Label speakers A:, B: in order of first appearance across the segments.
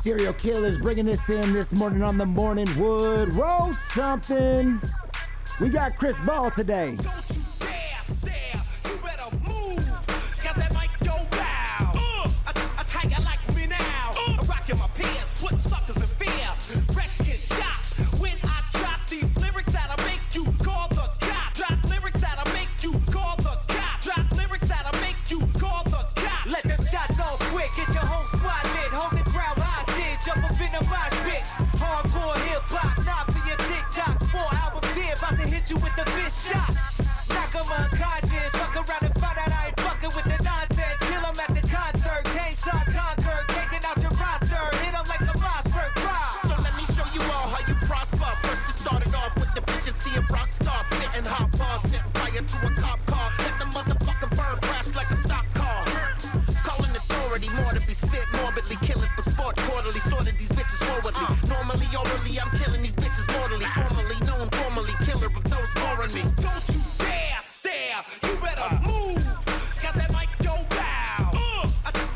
A: Serial killers bringing us in this morning on the Morning Wood. Roll something. We got Chris Ball today.
B: Don't you dare stare, you better move, cause that might go bow. I tell ya like me now, I'm rocking my pants, put suckers in fear. Wreck get shot when I drop these lyrics that'll make you call the cop. Drop lyrics that'll make you call the cop. Drop lyrics that'll make you call the cop.
C: Let them shots off quick, get your whole squad lit. Hold the crowd hostage, jump up in the mosh pit. Hardcore hip-hop, not for your TikToks. 4 albums in, about to hit you with the fish shot. Knock 'em unconscious, fuck around and find out I ain't fucking with the nonsense. Kill 'em at the concert, game saw conquer, taking out your roster. Hit 'em like a Mossberg rock.
D: So let me show you all how you prosper. First you started off with the bitches, seeing rock stars, spitting hot bars, setting fire to a cop car. Let the motherfucker burn, crash like a stock car. Calling authority, more to be spit, morbidly killing for sport, quarterly, sorted these bitches forwardly. Normally, orally, I'm killing these bitches mortally. Formerly known, formally killer of those boring me.
B: Don't you dare stare, you better move, cause that might go bow.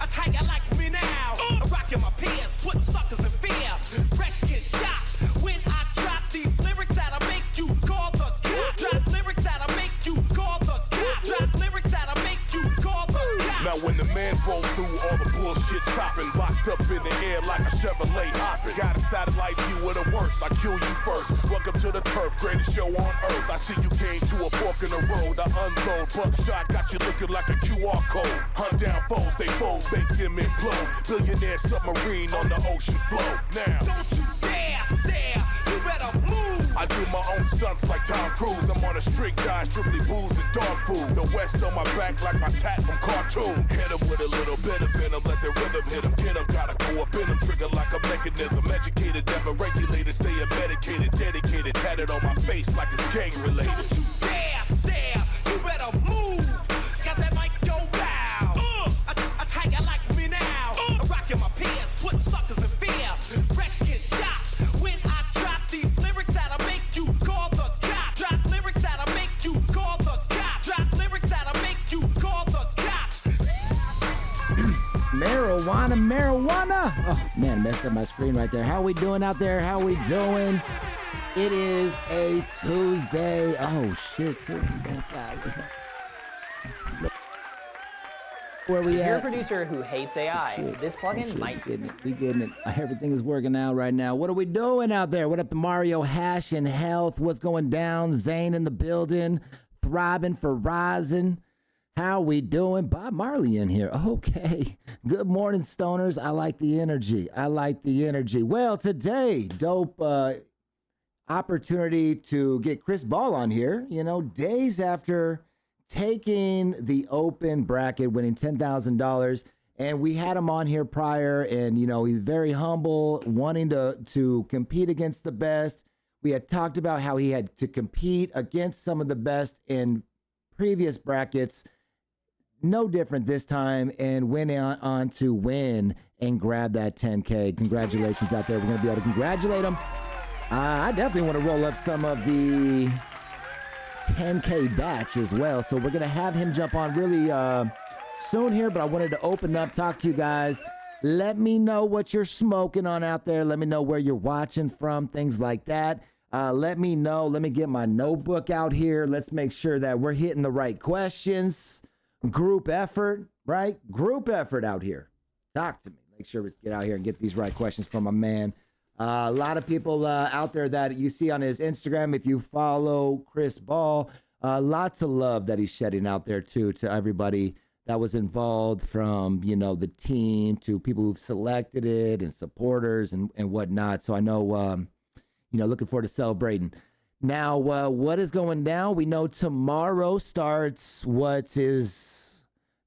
B: I tell ya like me now, I'm rocking my pants, put suckers in fear. Wreck get shot when I drop these lyrics that'll make you call the cop. Drop lyrics that'll make you call the cop. Drop lyrics that'll make you call the cop.
E: Now when the man rolled through, all the bullshit stopping, locked up in the air like a Chevrolet hopping. Got a satellite view of the worst, I kill you first. Welcome to the turf, greatest show on earth. I see you came to a fork in the road, I unload. Buckshot got you looking like a QR code. Hunt down foes, they fold, make them implode. Billionaire submarine on the ocean floor. Now,
B: Don't you dare stare, you better move.
E: I do my own stunts like Tom Cruise. I'm on a strict diet, strictly booze and dog food. The West on my back like my tat from cartoon. Hit 'em with a little bit of venom, let the rhythm hit 'em, get 'em. Gotta go up in 'em, trigger like a mechanism. Educated, never regulated, stay medicated, dedicated. Tatted on my face like it's gang related.
B: Don't you dare stare, you better move, cause that might go bow. I tell ya like me now, I'm rocking my pants, put suckers in fear. Wreck get shot when I drop these lyrics that'll make you call the cop. Drop lyrics that'll make you call the cop. Drop lyrics that'll make you call the cops.
A: Marijuana. Oh, man, messed up my screen right there. How we doing out there? How we doing? It is a Tuesday. Oh, shit. Where we
F: If you're a
A: at?
F: producer who hates AI,
A: Shit.
F: this plugin
A: Shit,
F: might
A: we getting it. Everything is working out right now. What are we doing out there? What up to Mario Hash and Health? What's going down? Zane in the building. Thriving for rising. How we doing? Bob Marley in here. Okay. Good morning, stoners. I like the energy. Well, today, dope opportunity to get Chris Ball on here. You know, days after taking the open bracket, winning $10,000. And we had him on here prior, and, you know, he's very humble, wanting to compete against the best. We had talked about how he had to compete against some of the best in previous brackets. No different this time, and went on to win and grab that 10K. Congratulations out there. We're going to be able to congratulate him. I definitely want to roll up some of the 10K batch as well. So we're going to have him jump on really soon here, but I wanted to open up, talk to you guys. Let me know what you're smoking on out there. Let me know where you're watching from, things like that. Let me know. Let me get my notebook out here. Let's make sure that we're hitting the right questions. Group effort, right? Group effort out here. Talk to me. Make sure we get out here and get these right questions from a man. A lot of people out there that you see on his Instagram, if you follow Chris Ball, lots of love that he's shedding out there too to everybody that was involved, from, you know, the team to people who've selected it and supporters and whatnot. So I know, you know, looking forward to celebrating. Now, what is going down? We know tomorrow starts what is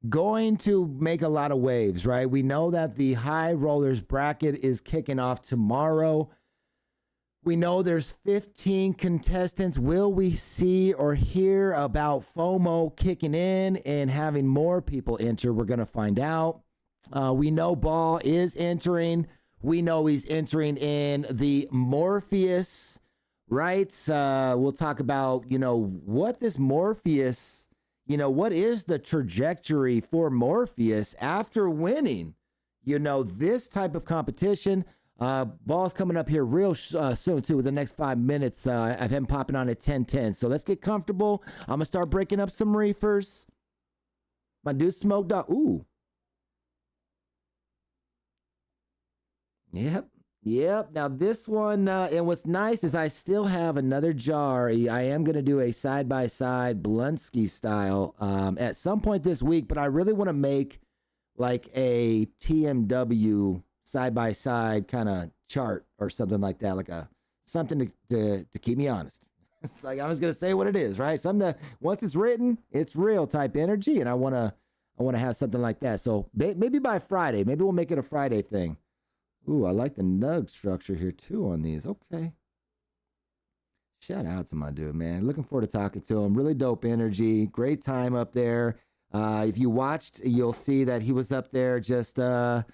A: going to make a lot of waves, right? We know that the high rollers bracket is kicking off tomorrow. We know there's 15 contestants. Will we see or hear about FOMO kicking in and having more people enter? We're going to find out. We know Ball is entering. We know he's entering in the Morpheus, right? We'll talk about, you know, what this Morpheus, you know, what is the trajectory for Morpheus after winning, you know, this type of competition, ball's coming up here real soon, too, with the next 5 minutes of him popping on at 10:10. So let's get comfortable. I'm going to start breaking up some reefers. My dude smoked up. Ooh. Yep. Now this one, and what's nice is I still have another jar. I am going to do a side-by-side Blunsky style at some point this week, but I really want to make like a TMW side-by-side kind of chart or something like that, like something to keep me honest. It's like I was going to say what it is, right? Something that once it's written, it's real type energy, and I want to have something like that. So maybe by Friday, maybe we'll make it a Friday thing. Ooh, I like the nug structure here too on these. Okay. Shout out to my dude, man. Looking forward to talking to him. Really dope energy. Great time up there. If you watched, you'll see that he was up there just, it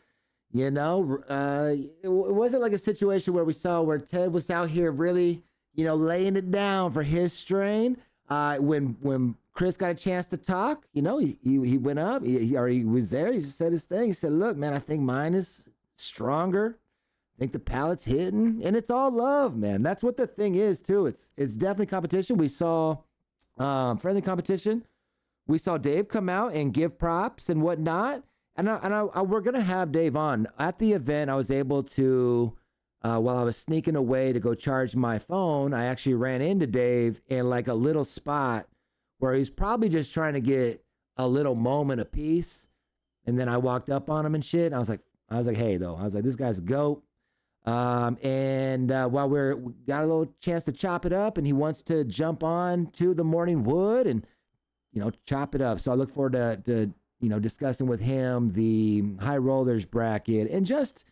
A: wasn't like a situation where we saw where Ted was out here really, laying it down for his strain. When Chris got a chance to talk, he went up. He was there. He just said his thing. He said, look, man, I think mine is stronger. I think the palate's hitting, and it's all love, man. That's what the thing is too. It's definitely competition. We saw friendly competition. We saw Dave come out and give props and whatnot, and we're gonna have Dave on at the event. I was able to while I was sneaking away to go charge my phone, I actually ran into Dave in like a little spot where he's probably just trying to get a little moment of peace, and then I walked up on him and shit. And I was like, hey, though. I was like, this guy's a goat. While we got a little chance to chop it up, and he wants to jump on to the morning wood and, chop it up. So I look forward to discussing with him the high rollers bracket. And just,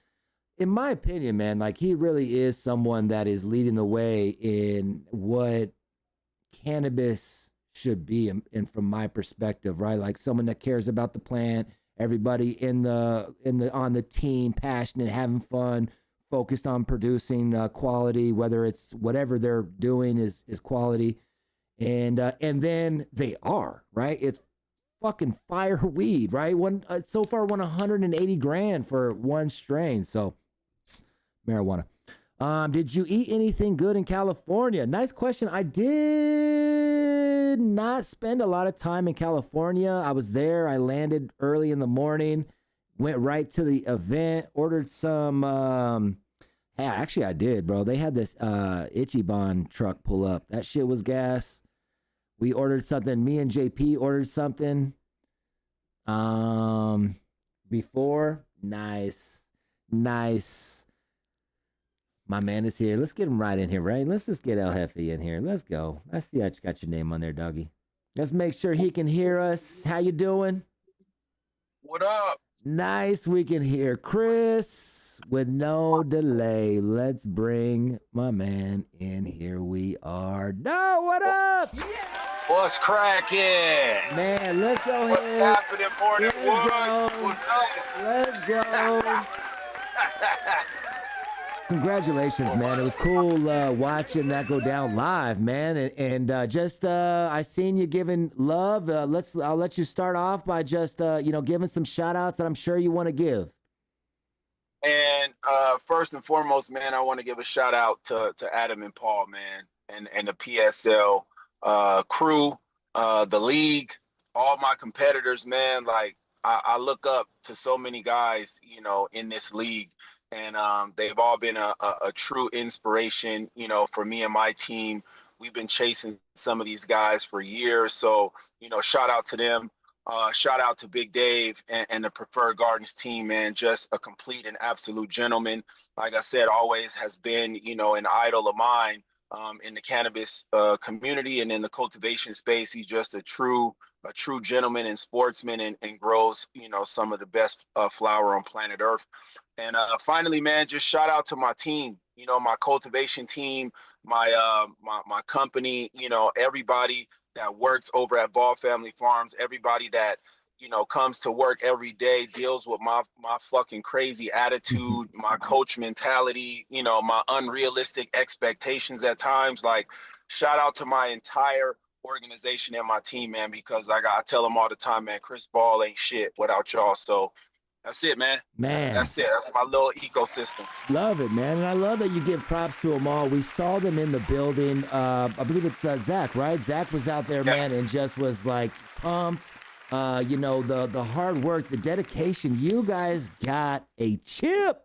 A: in my opinion, man, like he really is someone that is leading the way in what cannabis should be. And from my perspective, right? Like someone that cares about the plant, everybody on the team, passionate, having fun, focused on producing quality, whether it's whatever they're doing is quality, and then they are right. It's fucking fire weed, right? So far won $180,000 for one strain. So marijuana. Did you eat anything good in California? Nice question. I did not spend a lot of time in California. I was there. I landed early in the morning, went right to the event, ordered some. Actually, I did, bro. They had this Ichiban truck pull up. That shit was gas. We ordered something. Me and JP ordered something. Before. Nice. My man is here. Let's get him right in here, right? Let's just get El Jefe in here. Let's go. I see you got your name on there, doggy. Let's make sure he can hear us. How you doing?
F: What up?
A: Nice. We can hear Chris with no delay. Let's bring my man in. Here we are. No, what up? Yeah.
F: What's cracking?
A: Man, let's go
F: What's
A: ahead.
F: happening, Morning Wood? What's up?
A: Let's go. Congratulations, man. It was cool watching that go down live, man. And I seen you giving love. I'll let you start off by just giving some shout outs that I'm sure you want to give.
F: And first and foremost, man, I want to give a shout out to Adam and Paul, man, and the PSL crew, the league, all my competitors, man. Like I look up to so many guys, in this league. And they've all been a true inspiration, for me and my team. We've been chasing some of these guys for years. So, shout out to them. Shout out to Big Dave and the Preferred Gardens team, man. Just a complete and absolute gentleman. Like I said, always has been, an idol of mine in the cannabis community and in the cultivation space. He's just a true gentleman and sportsman and grows, some of the best flower on planet Earth. And finally, man, just shout out to my team, my cultivation team, my company, everybody that works over at Ball Family Farms, everybody that, comes to work every day, deals with my fucking crazy attitude, my coach mentality, my unrealistic expectations at times. Like, shout out to my entire organization and my team, man, because I tell them all the time, man, Chris Ball ain't shit without y'all. So That's it, man.
A: Man.
F: That's it. That's my little ecosystem.
A: Love it, man. And I love that you give props to them all. We saw them in the building. I believe it's Zach, right? Zach was out there, man,
F: Yes.
A: and just was like pumped. You know, the hard work, the dedication. You guys got a chip.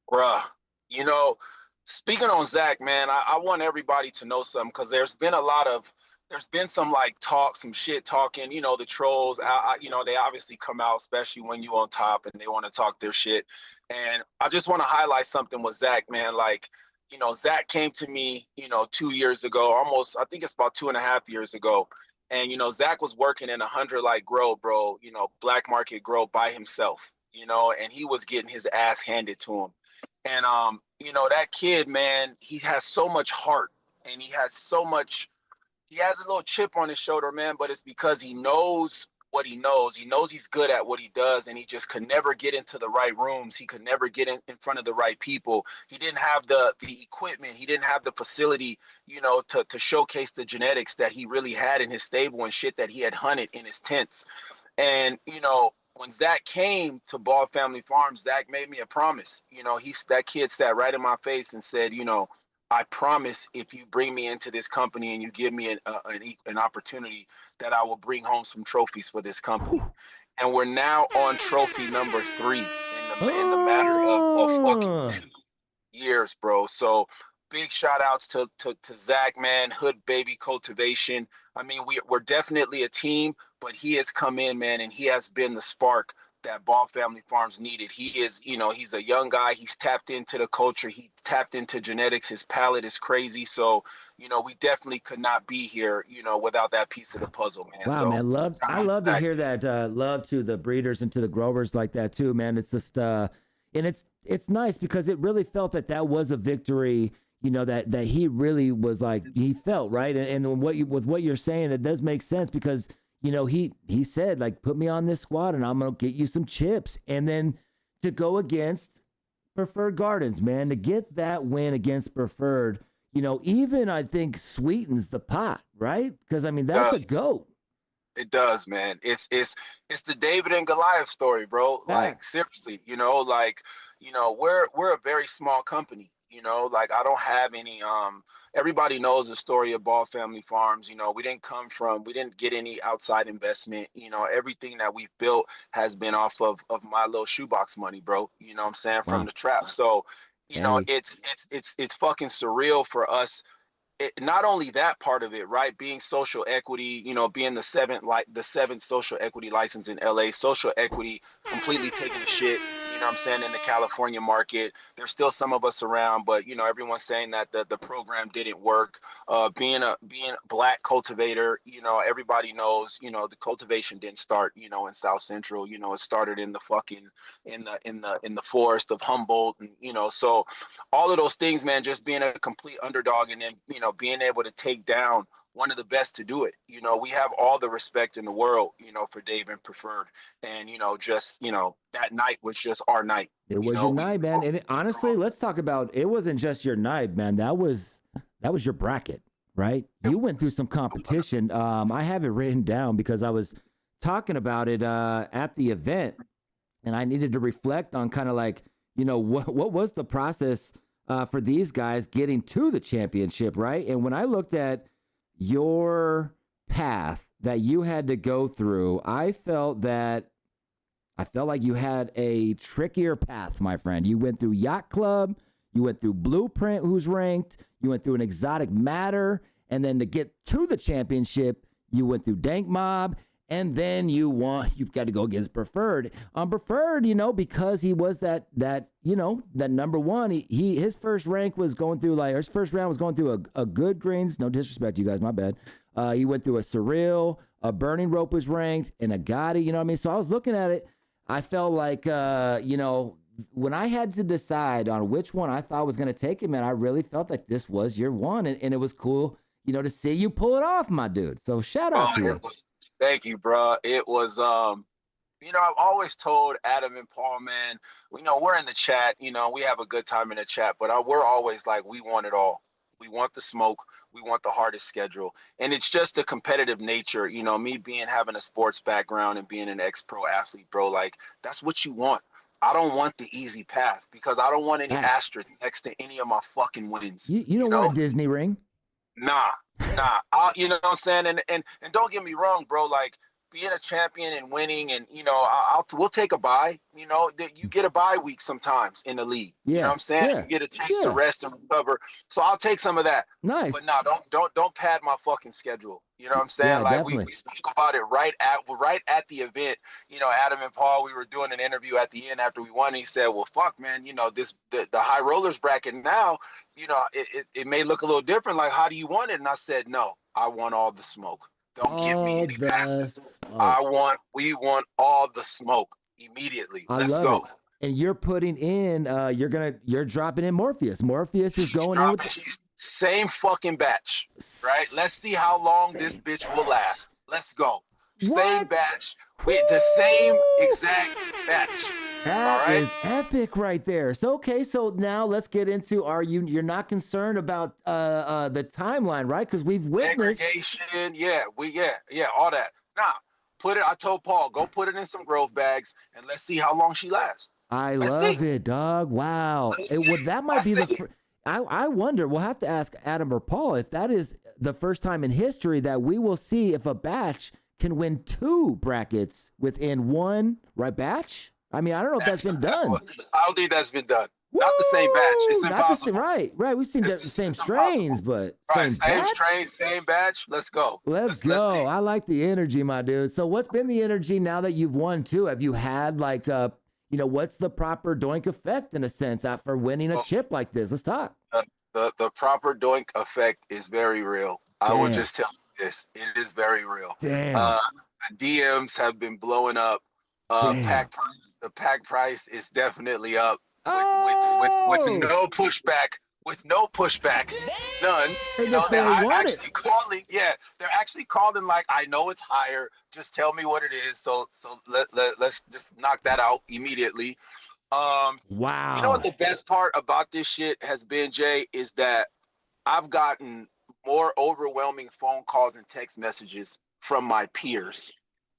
F: Bruh. You know, speaking on Zach, man, I want everybody to know something, because there's been some like talk, some shit talking, you know, the trolls, you know, they obviously come out, especially when you on top and they want to talk their shit. And I just want to highlight something with Zach, man. Like, you know, Zach came to me, you know, 2 years ago, almost, I think it's about 2.5 years ago. And, you know, Zach was working in 100 Light Grow, bro, you know, black market grow by himself, you know, and he was getting his ass handed to him. And, you know, that kid, man, he has so much heart, and he has a little chip on his shoulder, man, but it's because he knows what he knows. He knows he's good at what he does, and he just could never get into the right rooms. He could never get in front of the right people. He didn't have the equipment. He didn't have the facility, you know, to showcase the genetics that he really had in his stable and shit that he had hunted in his tents. And, you know, when Zach came to Ball Family Farms, Zach made me a promise. You know, that kid sat right in my face and said, you know, I promise if you bring me into this company and you give me an opportunity, that I will bring home some trophies for this company. And we're now on trophy number 3 in the matter of fucking 2 years, bro. So big shout outs to Zach, man. Hood Baby Cultivation. I mean, we're definitely a team, but he has come in, man, and he has been the spark that Ball Family Farms needed. He is, you know, he's a young guy. He's tapped into the culture. He tapped into genetics. His palate is crazy. So, you know, we definitely could not be here, you know, without that piece of the puzzle, man.
A: Wow,
F: so,
A: man, I love to hear that love to the breeders and to the growers like that too, man. It's just and it's nice because it really felt that was a victory, you know, that he really was like, he felt, right? And with what you're saying, it does make sense because, you know, he said, like, put me on this squad and I'm going to get you some chips. And then to go against Preferred Gardens, man, to get that win against Preferred, you know, even I think sweetens the pot, right? Because, I mean, that's a go.
F: It does, man. It's the David and Goliath story, bro. Like, seriously, you know, like, you know, we're a very small company. You know, like, I don't have any, everybody knows the story of Ball Family Farms. You know, we didn't get any outside investment. You know, everything that we've built has been off of my little shoebox money, bro. You know what I'm saying? From the trap. So, you know, it's fucking surreal for us. Not only that part of it, right? Being social equity, you know, being the seventh social equity license in LA, social equity completely taking the shit, you know what I'm saying, in the California market. There's still some of us around, but, you know, everyone's saying that the program didn't work. Being a black cultivator, you know, everybody knows, you know, the cultivation didn't start, you know, in South Central. You know, it started in the fucking in the forest of Humboldt, and, you know, so all of those things, man, just being a complete underdog, and then, you know, being able to take down one of the best to do it. You know, we have all the respect in the world, you know, for Dave and Preferred. And, you know, just, you know, that night was just our night.
A: It was your night, man. And honestly, let's talk about, it wasn't just your night, man. That was your bracket, right? You went through some competition. I have it written down because I was talking about it at the event, and I needed to reflect on kind of like, you know, what was the process for these guys getting to the championship, right? And when I looked at your path that you had to go through, I felt like you had a trickier path, my friend. You went through Yacht Club, you went through Blueprint, who's ranked, you went through an Exotic Matter, and then to get to the championship, you went through Dank Mob, and then you've got to go against Preferred. Preferred, you know, because he was that you know, that number one. His first rank was going through, like, his first round was going through a Good Greens. No disrespect to you guys, my bad. He went through a Surreal, a Burning Rope was ranked, and a Gotti. You know what I mean? So I was looking at it. I felt like, you know, when I had to decide on which one I thought was going to take it, man, I really felt like this was your one, and it was cool, you know, to see you pull it off, my dude. So shout out to you.
F: Thank you, bro. It was, you know, I've always told Adam and Paul, man, you know, we're in the chat, you know, we have a good time in the chat, but we're always like, we want it all. We want the smoke. We want the hardest schedule. And it's just the competitive nature, you know, me having a sports background and being an ex-pro athlete, bro, like that's what you want. I don't want the easy path because I don't want any
A: Facts.
F: asterisk next to any of my fucking wins.
A: You don't want a Disney ring.
F: Nah. You know what I'm saying? And don't get me wrong, bro. Like being a champion and winning, and you know, we'll take a bye. You know, you get a bye week sometimes in the league.
A: Yeah.
F: You know what I'm saying?
A: Yeah.
F: You get a chance to rest and recover. So I'll take some of that.
A: Nice.
F: But no, don't pad my fucking schedule. You know what I'm saying?
A: Yeah,
F: Like
A: definitely.
F: we spoke about it right at the event. You know, Adam and Paul, we were doing an interview at the end after we won. And he said, "Well, fuck, man, you know, the high rollers bracket now, you know, it may look a little different. Like, how do you want it?" And I said, "No, I want all the smoke. Don't give me any passes. We want all the smoke immediately. Let's go."
A: It. And you're putting in, you're dropping in Morpheus. Morpheus is going in with
F: same fucking batch, right? Let's see how long this bitch will last. Let's go. Same batch with the same exact batch.
A: That is epic right there. So okay, so now let's get into you're not concerned about the timeline, right? Because we've witnessed
F: segregation, all that. Nah, I told Paul, go put it in some growth bags and let's see how long she lasts.
A: I love it, dog. Wow. That might be I wonder, we'll have to ask Adam or Paul if that is the first time in history that we will see if a batch can win 2 brackets within one batch. I mean, I don't know if that's been done.
F: I don't think that's been done. Not the same batch. It's impossible.
A: Right. We've seen the same strains, but
F: same strain, same batch. Let's go.
A: Let's go. I like the energy, my dude. So what's been the energy now that you've won 2? Have you had like what's the proper doink effect in a sense after winning a chip like this? Let's talk.
F: The proper doink effect is very real. I will just tell you this. It is very real.
A: Damn.
F: The DMs have been blowing up. The pack price is definitely up with no pushback. With no pushback, none. You know, they're actually calling like, I know it's higher. Just tell me what it is. So let's just knock that out immediately. Wow. You know what the best part about this shit has been, Jay, is that I've gotten more overwhelming phone calls and text messages from my peers,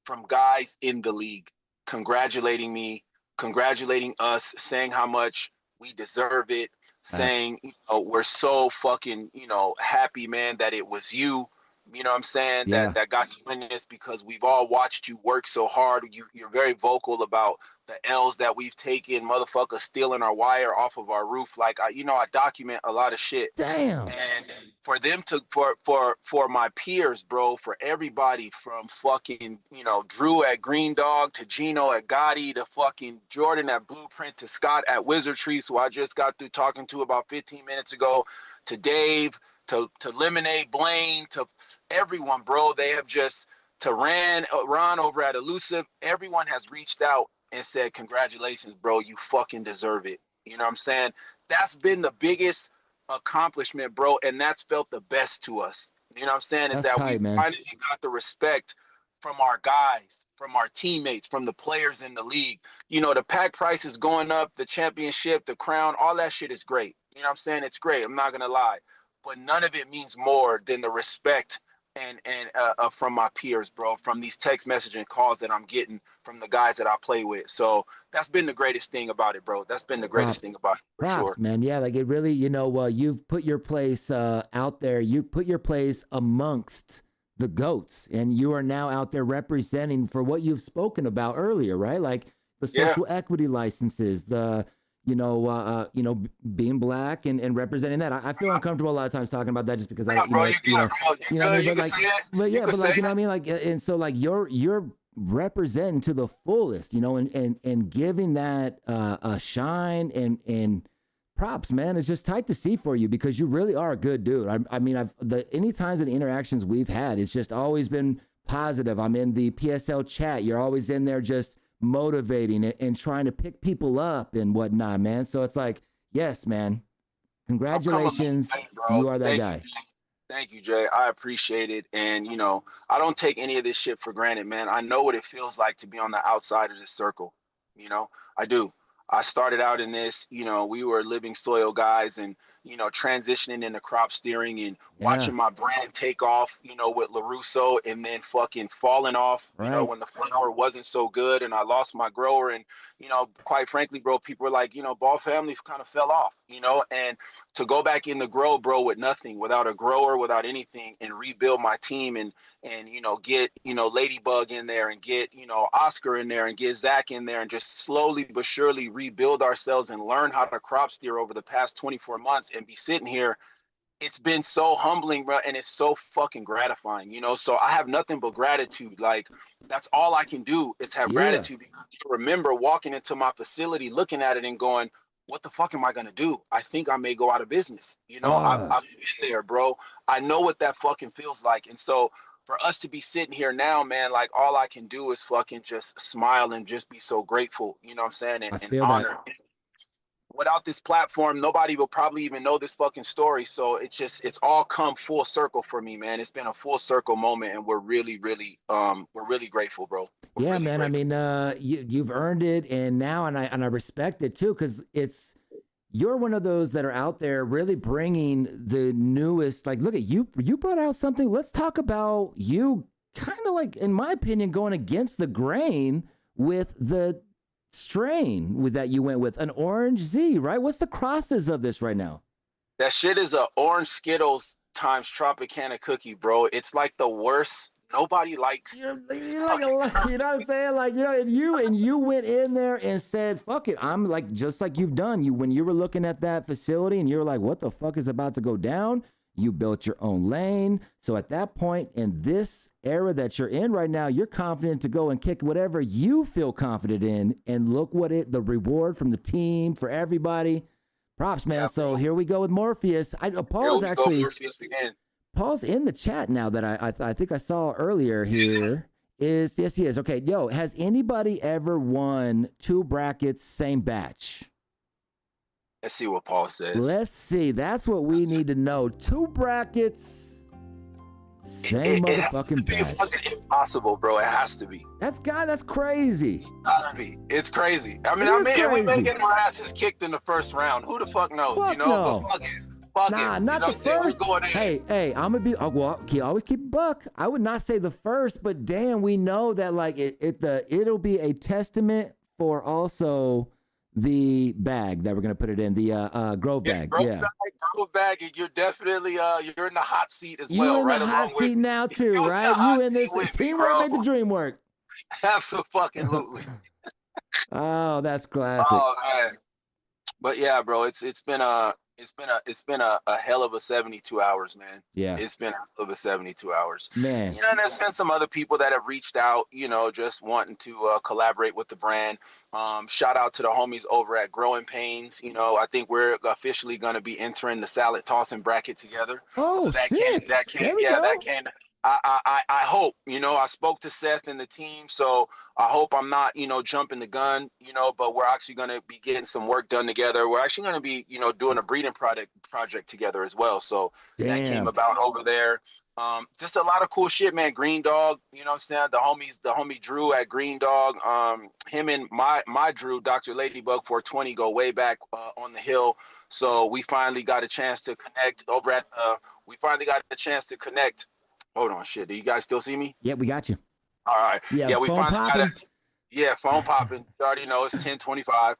F: from guys in the league, congratulating me, congratulating us, saying how much we deserve it, saying, you know, we're so fucking, you know, happy, man, that it was you. You know what I'm saying? That got you in this because we've all watched you work so hard. You're very vocal about the L's that we've taken, motherfuckers stealing our wire off of our roof. Like, I document a lot of shit.
A: Damn.
F: And for them for my peers, bro, for everybody from fucking, you know, Drew at Green Dog to Gino at Gotti to fucking Jordan at Blueprint to Scott at Wizardry, who I just got through talking to about 15 minutes ago, to Dave, to Lemonade, Blaine, to everyone, bro. They have just, to Ron over at Elusive, everyone has reached out and said, congratulations, bro, you fucking deserve it. You know what I'm saying? That's been the biggest accomplishment, bro, and that's felt the best to us. You know what I'm saying? Is that we finally got the respect from our guys, from our teammates, from the players in the league. You know, the pack price is going up, the championship, the crown, all that shit is great. You know what I'm saying? It's great. I'm not gonna lie. But none of it means more than the respect and from my peers, bro, from these text messaging calls that I'm getting from the guys that I play with. So that's been the greatest thing about it, bro. That's been the greatest thing about it, for sure.
A: Man, yeah, like it really, you know, you've put your place out there. You put your place amongst the GOATs, and you are now out there representing for what you've spoken about earlier, right? Like the social equity licenses, the being black and representing that. I feel uncomfortable a lot of times talking about that just because you know what I mean? Like, and so like you're representing to the fullest, you know, and giving that a shine and props, man. It's just tight to see for you because you really are a good dude. I mean, any times in the interactions we've had, it's just always been positive. I'm in the PSL chat. You're always in there just motivating and trying to pick people up and whatnot, man. So it's like, yes, man, congratulations. You are that guy.
F: Thank you, Jay. I appreciate it. And, you know, I don't take any of this shit for granted, man. I know what it feels like to be on the outside of this circle. You know, I do. I started out in this, you know, we were living soil guys and, you know, transitioning into crop steering and watching my brand take off, you know, with LaRusso and then fucking falling off, you know,
A: Right.
F: when the flower wasn't so good and I lost my grower. And, you know, quite frankly, bro, people were like, you know, Ball family kind of fell off, you know, and to go back in the grow, bro, with nothing, without a grower, without anything, and rebuild my team and you know, get, you know, Ladybug in there and get, you know, Oscar in there and get Zach in there and just slowly but surely rebuild ourselves and learn how to crop steer over the past 24 months and be sitting here. It's been so humbling, bro, and it's so fucking gratifying, you know. So I have nothing but gratitude. Like, that's all I can do is have
A: Yeah.
F: gratitude. I remember walking into my facility, looking at it and going, what the fuck am I gonna do? I think I may go out of business. You know, I've been there, bro. I know what that fucking feels like. And so for us to be sitting here now, man, like all I can do is fucking just smile and just be so grateful, you know what I'm saying?
A: I
F: And
A: feel that.
F: honored. Without this platform, nobody will probably even know this fucking story. So it's all come full circle for me, man. It's been a full circle moment, and we're really grateful, bro. We're
A: Yeah,
F: really
A: man. I
F: grateful.
A: mean, you've earned it, and now, and I respect it too, because you're one of those that are out there really bringing the newest. Like, look at you. You brought out something. Let's talk about you. Kind of like, in my opinion, going against the grain with the strain that you went with, an Orange Z, right? What's the crosses of this right now?
F: That shit is a orange Skittles times Tropicana cookie, bro. It's like the worst. Nobody likes this
A: You're like
F: fucking
A: you know what I'm saying? Like, you know, and you went in there and said, fuck it. I'm like, just like you've done. When you were looking at that facility and you're like, what the fuck is about to go down? You built your own lane. So at that point in this era that you're in right now, you're confident to go and kick whatever you feel confident in. And look what the reward from the team for everybody. Props, man.
F: Yeah,
A: so here we go with Morpheus. Paul's actually
F: Morpheus again.
A: Paul's in the chat now that I think I saw earlier here. Yes, he is. Okay, yo, has anybody ever won 2 brackets, same batch?
F: Let's see what Paul says.
A: Let's see. That's what we need to know. 2 brackets, same
F: It has to
A: motherfucking
F: be
A: batch.
F: fucking impossible, bro. It has to be.
A: That's crazy.
F: It's gotta be. It's crazy. I mean, we may get our asses kicked in the first round. Who the fuck knows?
A: Fuck
F: you know,
A: no.
F: but fuck it. Fuck
A: Nah,
F: it.
A: not
F: you know
A: the first.
F: We're going in.
A: Hey, I'm gonna be. Well, always keep a buck. I would not say the first, but damn, we know that like it'll be a testament for also the bag that we're gonna put it in, the Grove bag.
F: Grove bag, and you're definitely you're in the hot seat as
A: You
F: well,
A: in
F: right
A: the
F: along
A: hot
F: with
A: seat now too,
F: you in the
A: right?
F: hot
A: You in this
F: seat with me,
A: teamwork
F: bro.
A: make the dream work.
F: Absolutely.
A: Oh, that's classic.
F: Oh man. But yeah, bro, it's been a hell of a 72 hours, man.
A: Yeah,
F: It's been a hell of a 72 hours.
A: man.
F: You know, and there's been some other people that have reached out, you know, just wanting to collaborate with the brand. Shout out to the homies over at Growing Pains. You know, I think we're officially going to be entering the salad tossing bracket together.
A: Oh,
F: So that
A: sick.
F: can,
A: There we
F: yeah,
A: go.
F: that can. I hope, you know, I spoke to Seth and the team, so I hope I'm not, you know, jumping the gun, you know, but we're actually going to be getting some work done together. We're actually going to be, you know, doing a breeding project together as well. So that came
A: Damn.
F: about over there. Just a lot of cool shit, man. Green Dog, you know what I'm saying? The homie Drew at Green Dog, him and my Drew, Dr. Ladybug 420 go way back on the hill. So we finally got a chance to connect over at Hold on, shit. Do you guys still see me?
A: Yeah, we got you.
F: All right.
A: Yeah,
F: we
A: phone
F: finally
A: popping.
F: got it. Yeah, phone popping. You already know it's 10:25.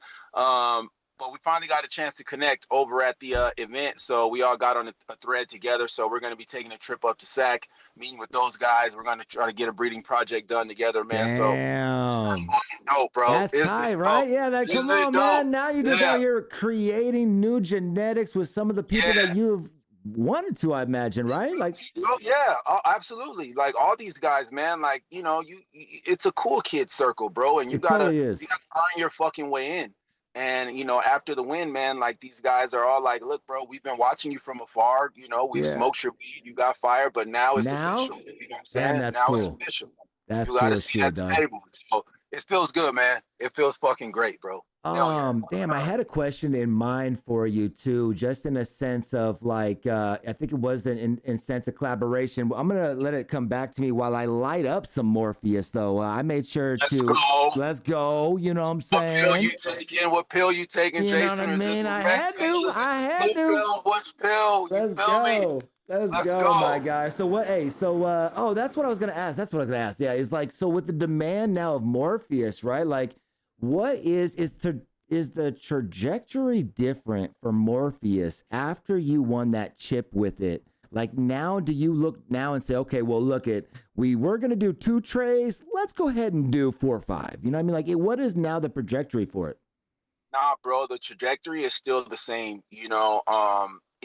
F: But we finally got a chance to connect over at the event. So we all got on a thread together. So we're going to be taking a trip up to SAC, meeting with those guys. We're going to try to get a breeding project done together, man. So it's
A: Damn.
F: fucking dope, bro.
A: That's
F: It's
A: tight,
F: been
A: right?
F: dope.
A: Yeah,
F: It's
A: come
F: been
A: on,
F: dope.
A: man. Now you're just
F: Yeah.
A: out here creating new genetics with some of the people that you've wanted to, I imagine, right? Like,
F: Oh yeah, absolutely. Like all these guys, man. Like you know, it's a cool kid circle, bro, and you
A: it
F: gotta
A: totally is.
F: earn your fucking way in. And you know, after the win, man, like these guys are all like, "Look, bro, we've been watching you from afar. You know, we've
A: Yeah.
F: smoked your weed, you got fired, but now it's
A: Now?
F: official. You know what I'm
A: Damn,
F: saying?
A: that's
F: Now it's
A: cool.
F: official.
A: That's
F: You
A: cool
F: got to
A: as
F: see
A: shit,
F: that
A: dog.
F: table. So It feels good, man. It feels fucking great, bro.
A: Damn, I had a question in mind for you too, just in a sense of like, I think it was in sense of collaboration. I'm gonna let it come back to me while I light up some Morpheus, though. I made sure
F: Let's
A: to
F: go.
A: let's go. You know what I'm
F: What pill
A: saying?
F: you taking? What pill you taking,
A: You know
F: Jason?
A: what I
F: Is it
A: mean?
F: the
A: I
F: red
A: had
F: pill?
A: to.
F: Is it
A: I
F: the
A: had
F: blue
A: to.
F: pill? Which pill? You
A: Let's
F: feel me?
A: go. Let's go, my guy. So what? Hey, so oh, that's what I was gonna ask. That's what I was gonna ask. Yeah, it's like so with the demand now of Morpheus, right? Like, what is the trajectory different for Morpheus after you won that chip with it? Like now, do you look now and say, okay, well, look at we were gonna do 2 trays. Let's go ahead and do 4 or 5. You know what I mean? Like, what is now the trajectory for it?
F: Nah, bro, the trajectory is still the same.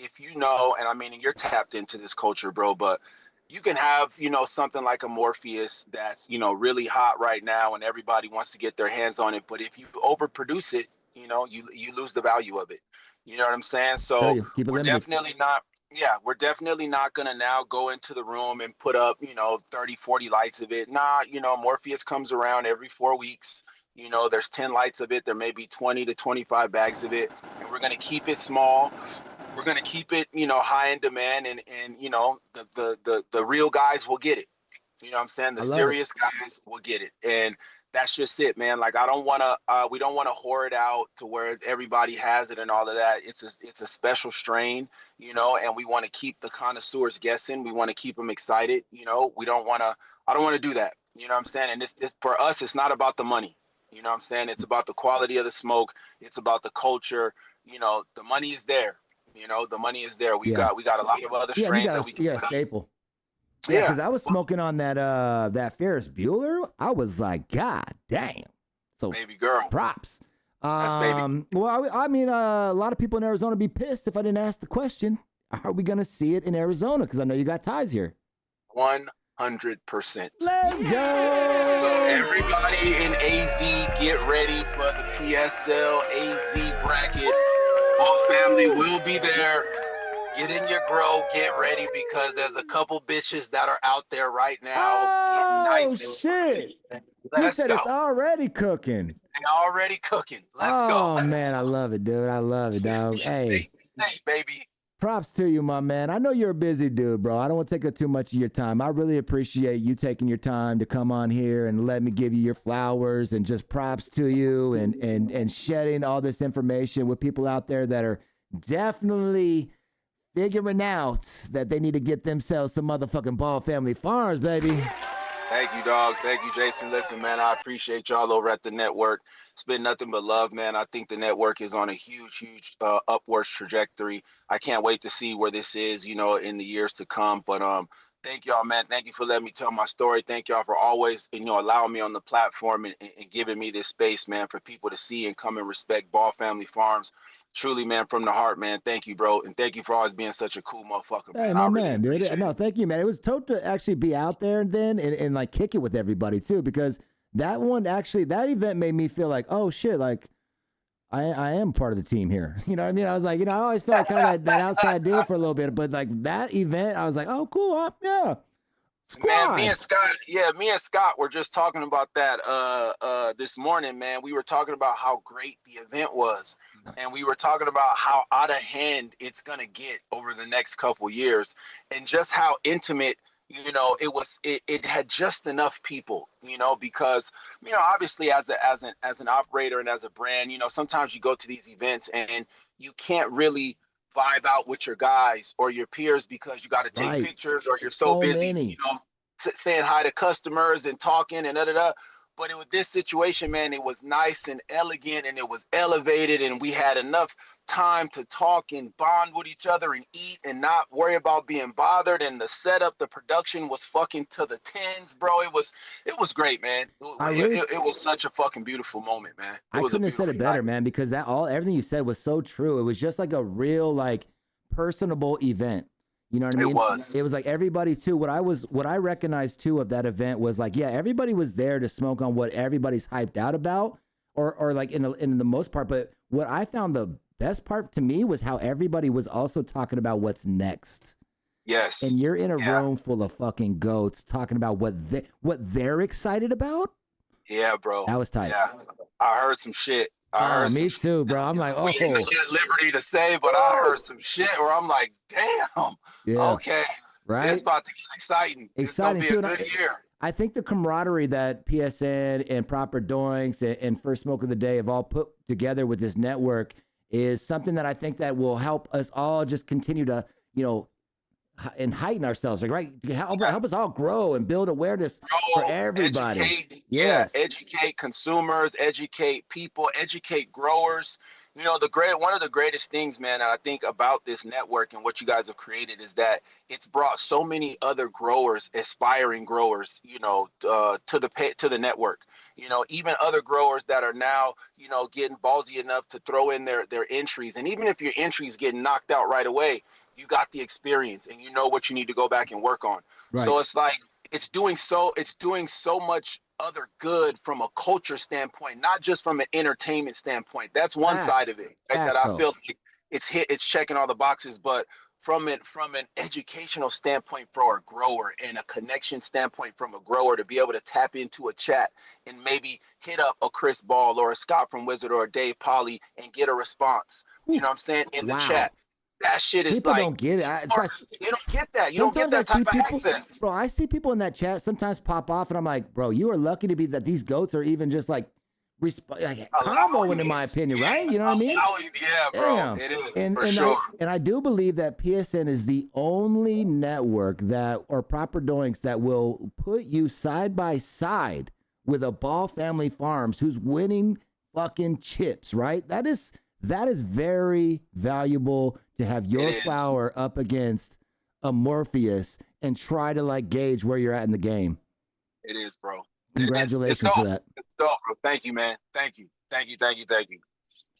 F: If you know, and I mean, you're tapped into this culture, bro, but you can have, something like a Morpheus that's, really hot right now and everybody wants to get their hands on it. But if you overproduce it, you lose the value of it. You know what I'm saying?
A: Tell
F: So
A: you, keep it
F: we're
A: limited.
F: definitely not, yeah, we're definitely not going to now go into the room and put up, 30, 40 lights of it. Nah, Morpheus comes around every 4 weeks. There's 10 lights of it. There may be 20 to 25 bags of it. And we're going to keep it small. We're going to keep it, high in demand. And the real guys will get it. You know what I'm saying? The
A: I love it.
F: serious guys will get it. And that's just it, man. Like, we don't want to whore it out to where everybody has it and all of that. It's a special strain, and we want to keep the connoisseurs guessing. We want to keep them excited. I don't want to do that. You know what I'm saying? And this for us, it's not about the money. You know what I'm saying? It's about the quality of the smoke. It's about the culture. The money is there. The money is there. We got a lot of other
A: Yeah, we
F: strains
A: got
F: that we can
A: a
F: put up.
A: staple. Yeah, because I was smoking on that Ferris Bueller. I was like, God damn. So
F: Baby girl.
A: props.
F: That's baby.
A: Well, I mean, a lot of people in Arizona be pissed if I didn't ask the question. Are we gonna see it in Arizona? Because I know you got ties here.
F: 100%.
A: Let's go.
F: So everybody in AZ, get ready for the PSL AZ bracket. All family will be there. Get in your grow, get ready, because there's a couple bitches that are out there right now getting nice.
A: Shit. You
F: Let's
A: said
F: go.
A: it's already cooking.
F: They already cooking. Let's go.
A: Oh man, I love it, dude. I love it, dog. Hey,
F: baby.
A: props to you, my man. I know you're a busy dude, bro. I don't want to take up too much of your time. I really appreciate you taking your time to come on here and let me give you your flowers, and just props to you and shedding all this information with people out there that are definitely figuring out that they need to get themselves some motherfucking Ball Family Farms, baby.
F: Thank you, dog. Thank you, Jason. Listen, man, I appreciate y'all over at the network. It's been nothing but love, man. I think the network is on a huge upwards trajectory. I can't wait to see where this is, in the years to come. But thank y'all, man. Thank you for letting me tell my story. Thank y'all for always, allowing me on the platform and giving me this space, man, for people to see and come and respect Ball Family Farms. Truly, man, from the heart, man. Thank you, bro. And thank you for always being such a cool motherfucker, man.
A: Hey, my man, dude. No, thank you, man. It was dope to actually be out there and like kick it with everybody too, because that event made me feel like, oh shit, like I am part of the team here. You know what I mean? I was like, I always felt like kind of that outside dude for a little bit, but like that event, I was like, oh cool, yeah.
F: Man, me and Scott were just talking about that this morning, man. We were talking about how great the event was, and we were talking about how out of hand it's gonna get over the next couple years, and just how intimate, it had just enough people, because obviously as an operator and as a brand, sometimes you go to these events and you can't really vibe out with your guys or your peers because you got to take pictures, or you're so busy,
A: many.
F: Saying hi to customers and talking and da-da-da. But with this situation, man, it was nice and elegant, and it was elevated, and we had enough time to talk and bond with each other and eat and not worry about being bothered. And the setup, the production was fucking to the tens, bro. It was great, man. It was such a fucking beautiful moment, man.
A: I couldn't have said it better, man, because everything you said was so true. It was just like a real, like, personable event. You know what I mean? It was like everybody too. What I recognized too of that event was like, yeah, everybody was there to smoke on what everybody's hyped out about, or like in the most part. But what I found the best part to me was how everybody was also talking about what's next.
F: Yes.
A: And you're in a room full of fucking goats talking about what they're excited about.
F: Yeah, bro.
A: That was tight.
F: Yeah, I heard some shit. I heard some
A: Me
F: shit.
A: too, bro. I'm like,
F: We ain't
A: oh,
F: at liberty to say, but I heard some shit where I'm like, damn.
A: yeah,
F: Okay,
A: right.
F: it's about to get exciting. It's gonna
A: Exciting
F: be
A: too.
F: a good year.
A: I think the camaraderie that PSN and Proper Doinks and First Smoke of the Day have all put together with this network is something that I think that will help us all just continue to, and heighten ourselves, like, right? Help us all grow and build awareness for everybody.
F: Educate, educate consumers, educate people, educate growers. One of the greatest things, man, I think about this network and what you guys have created is that it's brought so many other growers, aspiring growers, to the network. Even other growers that are now, getting ballsy enough to throw in their entries. And even if your entries get knocked out right away, you got the experience and you know what you need to go back and work on. Right. So it's like it's doing so much other good from a culture standpoint, not just from an entertainment standpoint. That's one side of it, right? That I feel like it's checking all the boxes, but from an educational standpoint for a grower and a connection standpoint from a grower to be able to tap into a chat and maybe hit up a Chris Ball or a Scott from Wizard or a Dave Polly and get a response, you know what I'm saying, in the chat. That shit is
A: people
F: like,
A: don't get it.
F: they don't get that. You don't get that type of access.
A: Bro, I see people in that chat sometimes pop off and I'm like, bro, you are lucky to be that these goats are even just like comboing in my opinion, right? You know what I mean?
F: Yeah, bro.
A: Damn.
F: It is,
A: and
F: sure.
A: I do believe that PSN is the only network or Proper Doinks that will put you side by side with a Ball Family Farms who's winning fucking chips, right? That is very valuable to have your flower up against a Morpheus and try to like gauge where you're at in the game.
F: It is, bro.
A: Congratulations for that.
F: It's dope, bro. Thank you, man. Thank you.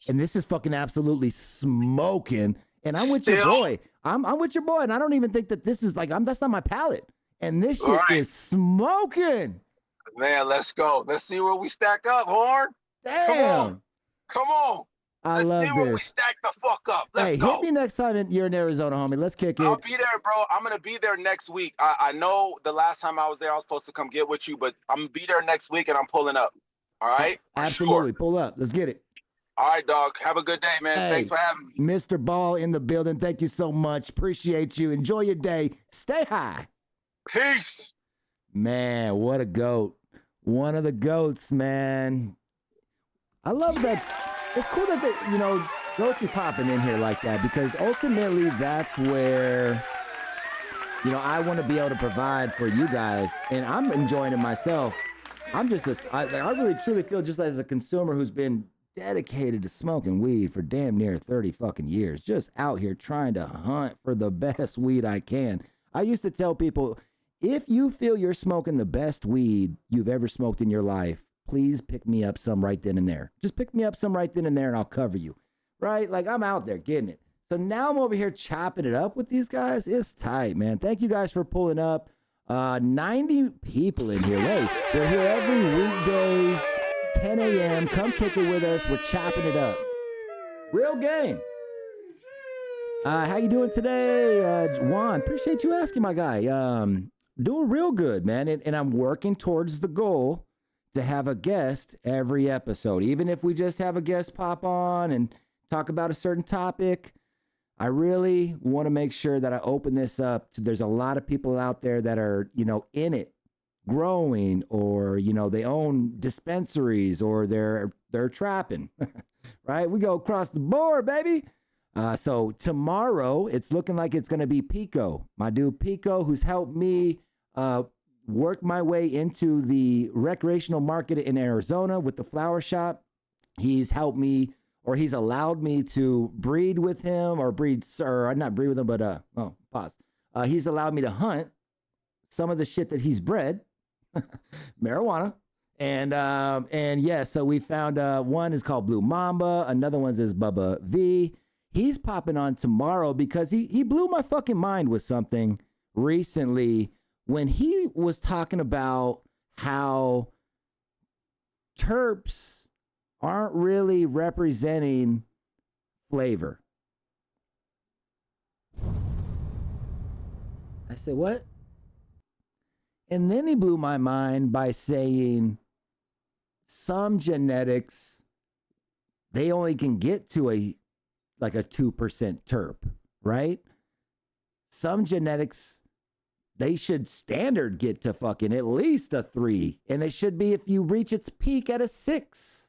A: And this is fucking absolutely smoking. And I'm with your boy. I'm with your boy. And I don't even think that this is like, that's not my palate. And this shit is smoking.
F: Man, let's go. Let's see where we stack up, Horn.
A: Damn.
F: Come on.
A: Let's love
F: see where
A: this.
F: we stack the fuck up. Let's go.
A: Hit me next time you're in Arizona, homie. Let's kick it.
F: I'll be there, bro. I'm going to be there next week. I know the last time I was there, I was supposed to come get with you, but I'm going to be there next week and I'm pulling up. All right?
A: Absolutely. Pull up. Let's get it.
F: All right, dog. Have a good day, man. Thanks for having me.
A: Mr. Ball in the building. Thank you so much. Appreciate you. Enjoy your day. Stay high.
F: Peace.
A: Man, what a goat. One of the goats, man. I love that. It's cool that they, goats be popping in here like that because ultimately that's where, I want to be able to provide for you guys and I'm enjoying it myself. I really truly feel just as a consumer who's been dedicated to smoking weed for damn near 30 fucking years, just out here trying to hunt for the best weed I can. I used to tell people, if you feel you're smoking the best weed you've ever smoked in your life, please pick me up some right then and there. Just pick me up some right then and there and I'll cover you, right? Like I'm out there getting it. So now I'm over here chopping it up with these guys. It's tight, man. Thank you guys for pulling up. 90 people in here. Hey, they're here every weekdays, 10 a.m. Come kick it with us. We're chopping it up. Real game. How you doing today, Juan? Appreciate you asking, my guy. Doing real good, man. And I'm working towards the goal to have a guest every episode. Even if we just have a guest pop on and talk about a certain topic, I really want to make sure that I open this up to, there's a lot of people out there that are, in it, growing, or, they own dispensaries or they're trapping, right? We go across the board, baby. So tomorrow it's looking like it's going to be Pico, my dude Pico, who's helped me, work my way into the recreational market in Arizona with the flower shop. He's helped me, or he's allowed me to breed with him not breed with him, but, he's allowed me to hunt some of the shit that he's bred, marijuana. And yeah, so we found, one is called Blue Mamba. Another one's is Bubba V. He's popping on tomorrow because he blew my fucking mind with something recently when he was talking about how terps aren't really representing flavor. I said, what? And then he blew my mind by saying, some genetics, they only can get to a 2% terp, right? Some genetics, they should standard get to fucking at least a 3. And they should be, if you reach its peak, at a 6.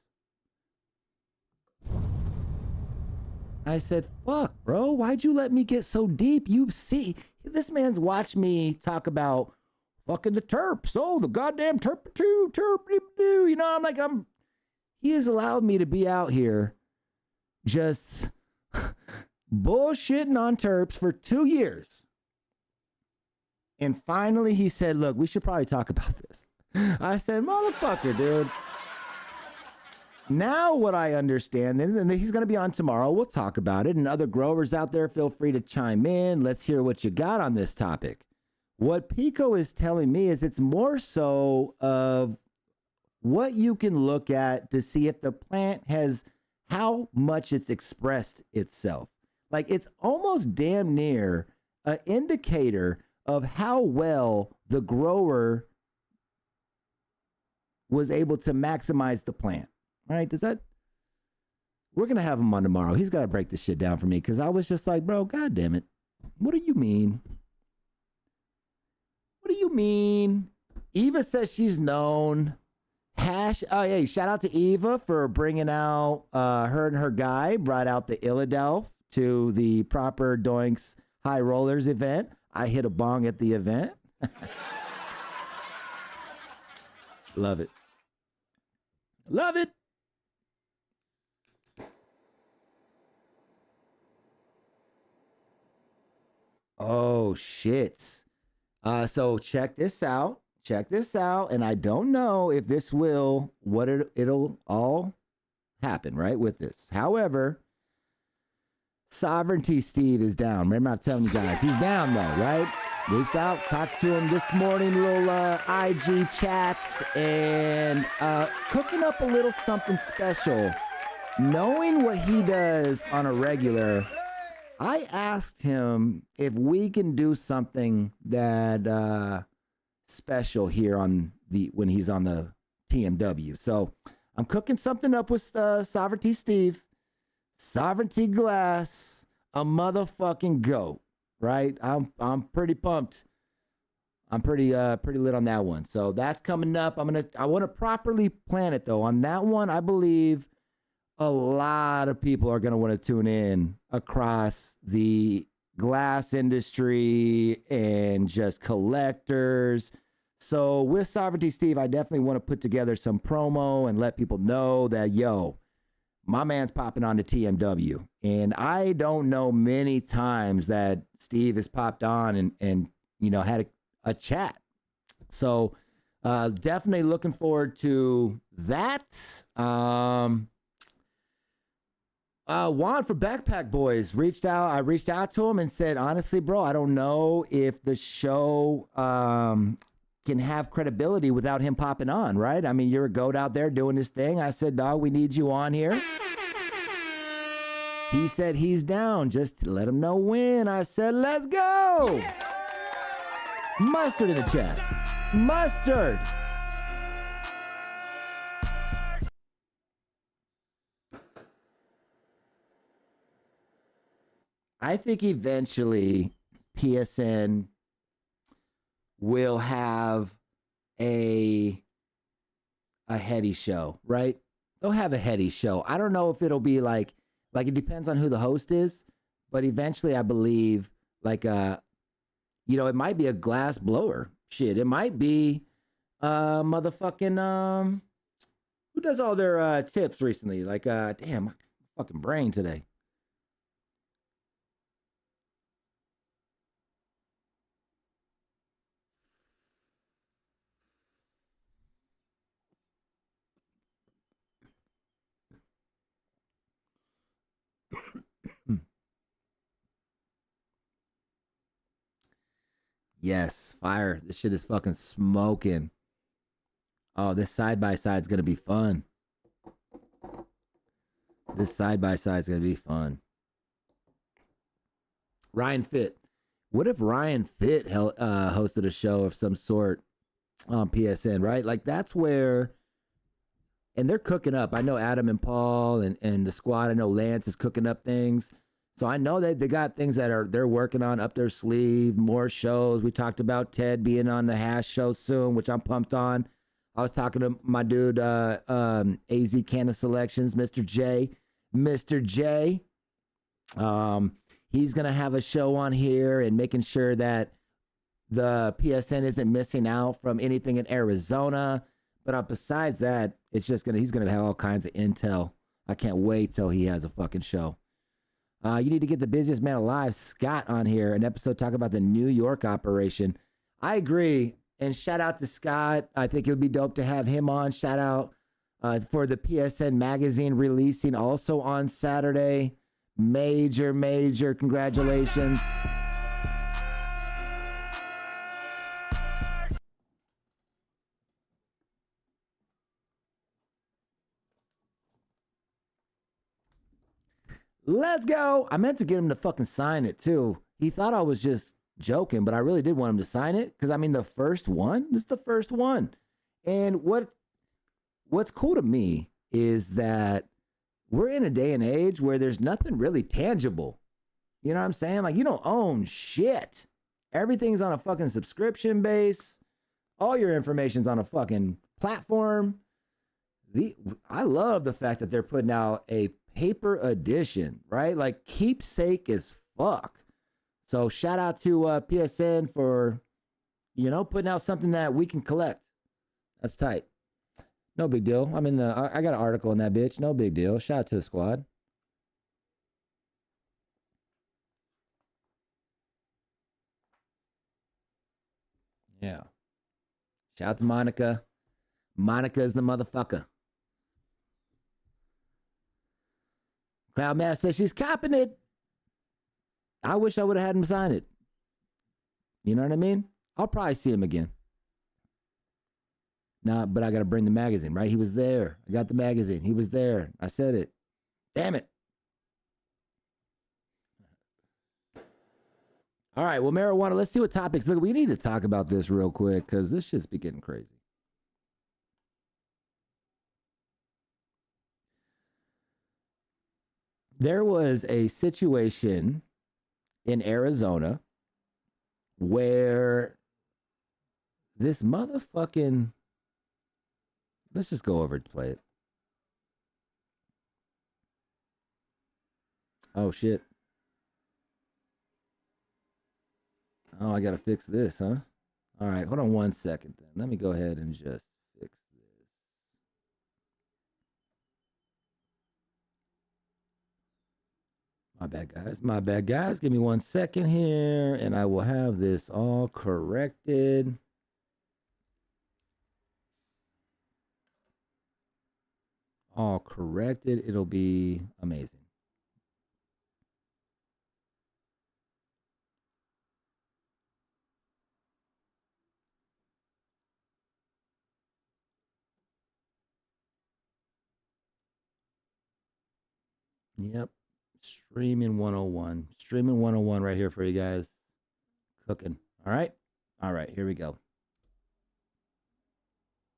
A: I said, fuck, bro, why'd you let me get so deep? You see, this man's watched me talk about fucking the terps. Oh, the goddamn terp, you know, he has allowed me to be out here just bullshitting on terps for 2 years. And finally he said, look, we should probably talk about this. I said, motherfucker, dude. Now what I understand, and he's going to be on tomorrow, we'll talk about it. And other growers out there, feel free to chime in. Let's hear what you got on this topic. What Pico is telling me is it's more so of what you can look at to see if the plant has, how much it's expressed itself. Like, it's almost damn near an indicator of how well the grower was able to maximize the plant. All right, we're going to have him on tomorrow. He's got to break this shit down for me, because I was just like, bro, God damn it. What do you mean? What do you mean? Eva says she's known. Hey, shout out to Eva for bringing out, her and her guy brought out the Illadelph to the Proper Doinks High Rollers event. I hit a bong at the event. Love it. Love it. Oh, shit. So check this out. And I don't know if this will, it'll all happen, right, with this. However, Sovereignty Steve is down. Remember I'm telling you guys, he's down though, right? Reached out, talked to him this morning, little IG chats, and cooking up a little something special. Knowing what he does on a regular, I asked him if we can do something that special here on when he's on the TMW. So I'm cooking something up with Sovereignty Steve, Sovereignty Glass, a motherfucking goat, right? I'm pretty pumped. I'm pretty lit on that one. So that's coming up. I want to properly plan it though. On that one, I believe a lot of people are going to want to tune in across the glass industry and just collectors. So with Sovereignty Steve, I definitely want to put together some promo and let people know that, yo, my man's popping on the TMW. And I don't know many times that Steve has popped on and you know, had a chat. So definitely looking forward to that. Juan for Backpack Boys reached out. I reached out to him and said, honestly, bro, I don't know if the show can have credibility without him popping on, right? I mean, you're a goat out there doing this thing. I said, dog, we need you on here. He said he's down. Just let him know when. I said, let's go. Mustard in the chat. Mustard. I think eventually PSN will have a heady show, right? They'll have a heady show. I don't know if it'll be like it depends on who the host is, but eventually I believe it might be a glass blower. Shit, it might be motherfucking who does all their tips recently? Like damn, my fucking brain today. Yes, fire. This shit is fucking smoking. Oh, this side-by-side is going to be fun. This side-by-side is going to be fun. Ryan Fitt. What if Ryan Fitt hosted a show of some sort on PSN, right? Like, that's where and they're cooking up. I know Adam and Paul and the squad. I know Lance is cooking up things. So I know that they got things that they're working on up their sleeve, more shows. We talked about Ted being on the Hash show soon, which I'm pumped on. I was talking to my dude, AZ Canna Selections, Mr. J. Mr. J. He's going to have a show on here and making sure that the PSN isn't missing out from anything in Arizona. But besides that, he's going to have all kinds of intel. I can't wait till he has a fucking show. You need to get the busiest man alive, Scott, on here, an episode talking about the New York operation. I agree. And shout out to Scott. I think it would be dope to have him on. Shout out for the PSN magazine releasing also on Saturday. Major congratulations. Let's go. I meant to get him to fucking sign it too. He thought I was just joking, but I really did want him to sign it because I mean the first one. This is the first one. And what's cool to me is that we're in a day and age where there's nothing really tangible. You know what I'm saying? Like, you don't own shit. Everything's on a fucking subscription base. All your information's on a fucking platform. I love the fact that they're putting out a paper edition, right? Like keepsake as fuck. So shout out to PSN for, putting out something that we can collect. That's tight. No big deal. I got an article on that bitch. No big deal. Shout out to the squad. Yeah. Shout out to Monica. Monica is the motherfucker. Cloudmass says she's copping it. I wish I would have had him sign it. You know what I mean? I'll probably see him again. Nah, but I got to bring the magazine, right? He was there. I got the magazine. He was there. I said it. Damn it. All right, well, marijuana, let's see what topics. Look, we need to talk about this real quick because this shit's be getting crazy. There was a situation in Arizona where this motherfucking... Let's just go over to play it. Oh, shit. Oh, I got to fix this, huh? All right, hold on 1 second then. Let me go ahead and just fix this. My bad, guys. My bad, guys. Give me 1 second here, and I will have this all corrected. All corrected. It'll be amazing. Yep. Streaming 101. Streaming 101 right here for you guys. Cooking. All right. All right. Here we go.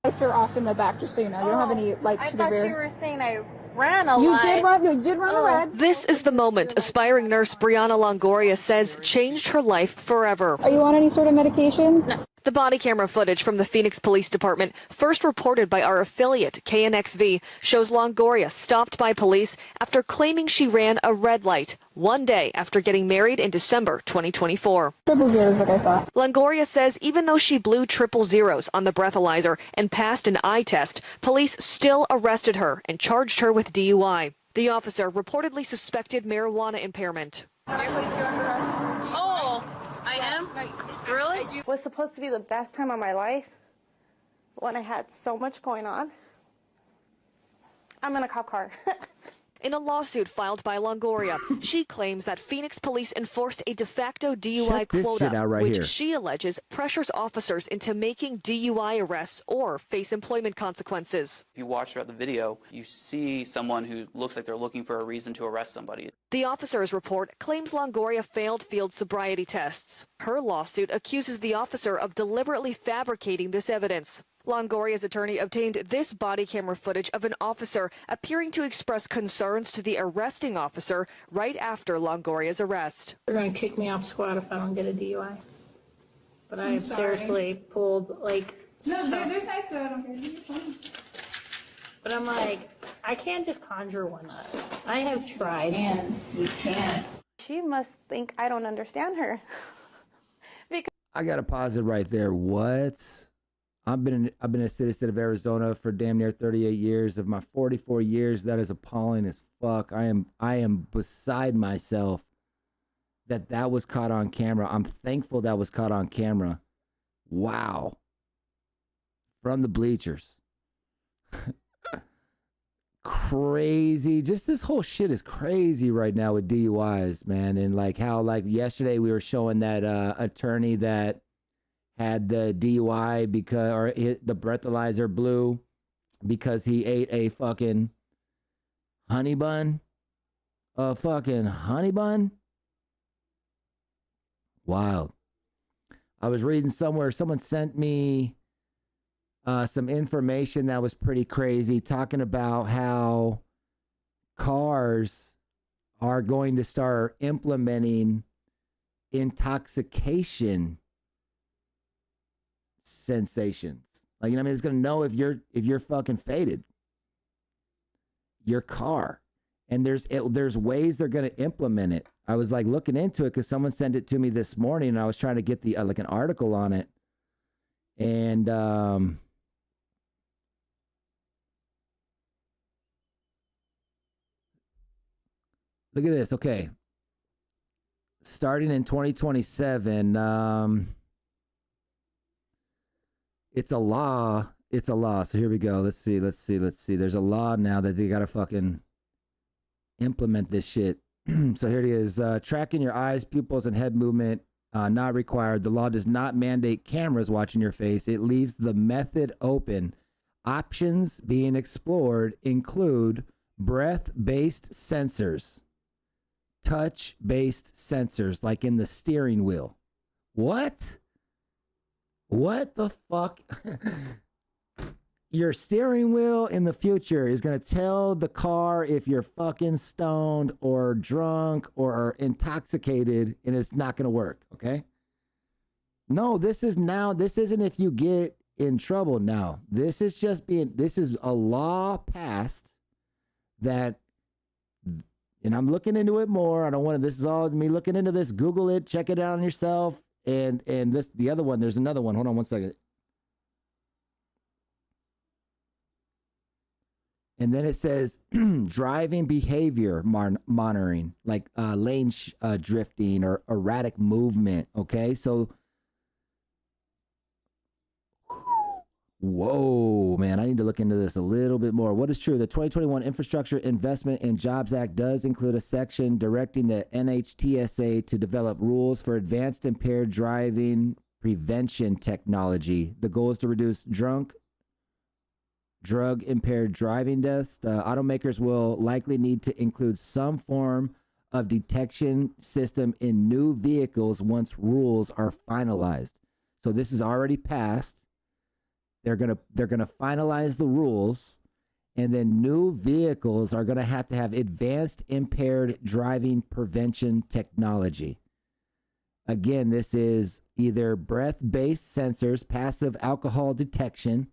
G: Lights are off in the back, just so you know. You don't have any lights to the rear.
H: I thought you were saying I ran a light.
G: You did run a red.
H: This is the moment aspiring nurse Brianna Longoria says changed her life forever.
G: Are you on any sort of medications? No.
H: The body camera footage from the Phoenix Police Department, first reported by our affiliate, KNXV, shows Longoria stopped by police after claiming she ran a red light 1 day after getting married in December 2024.
G: Triple zeros, like I thought.
H: Longoria says even though she blew triple zeros on the breathalyzer and passed an eye test, police still arrested her and charged her with DUI. The officer reportedly suspected marijuana impairment.
I: Oh, I am? Really?
J: It was supposed to be the best time of my life when I had so much going on. I'm in a cop car.
H: In a lawsuit filed by Longoria, she claims that Phoenix police enforced a de facto DUI quota, which she alleges pressures officers into making DUI arrests or face employment consequences.
K: If you watch throughout the video, you see someone who looks like they're looking for a reason to arrest somebody.
H: The officer's report claims Longoria failed field sobriety tests. Her lawsuit accuses the officer of deliberately fabricating this evidence. Longoria's attorney obtained this body camera footage of an officer appearing to express concerns to the arresting officer right after Longoria's arrest.
L: They're going to kick me off squad if I don't get a DUI. But I have seriously pulled, like...
G: No, there's nights that I don't care. You're fine.
L: But I'm like, I can't just conjure one up. I have tried. We can't.
J: She must think I don't understand her.
A: I got to pause it right there. What? I've been a citizen of Arizona for damn near 38 years. Of my 44 years, that is appalling as fuck. I am beside myself that was caught on camera. I'm thankful that was caught on camera. Wow. From the bleachers. Crazy. Just this whole shit is crazy right now with DUIs, man. And like how like yesterday we were showing that attorney that had the DUI because the breathalyzer blew because he ate a fucking honey bun. A fucking honey bun. Wild. I was reading somewhere, someone sent me some information that was pretty crazy, talking about how cars are going to start implementing intoxication sensations. Like, you know what I mean? It's going to know if you're fucking faded. Your car. And there's ways they're going to implement it. I was like looking into it because someone sent it to me this morning, and I was trying to get the like an article on it. And look at this. Okay. Starting in 2027, it's a law. It's a law. So here we go. Let's see. There's a law now that they got to fucking implement this shit. So here it is. Tracking your eyes, pupils, and head movement not required. The law does not mandate cameras watching your face. It leaves the method open. Options being explored include breath-based sensors, touch-based sensors, like in the steering wheel. What? What the fuck? Your steering wheel in the future is going to tell the car if you're fucking stoned or drunk or intoxicated, and it's not going to work, okay? No, this isn't if you get in trouble now. This is a law passed that, and I'm looking into it more. This is all me looking into this. Google it, check it out on yourself. And the other one, there's another one. Hold on one second. And then it says driving behavior monitoring, like lane drifting or erratic movement. Okay, so whoa, man, I need to look into this a little bit more. What is true? The 2021 Infrastructure Investment and Jobs Act does include a section directing the NHTSA to develop rules for advanced impaired driving prevention technology. The goal is to reduce drug-impaired driving deaths. The automakers will likely need to include some form of detection system in new vehicles once rules are finalized. So this is already passed. They're gonna finalize the rules, and then new vehicles are gonna have to have advanced impaired driving prevention technology. Again, this is either breath-based sensors, passive alcohol detection,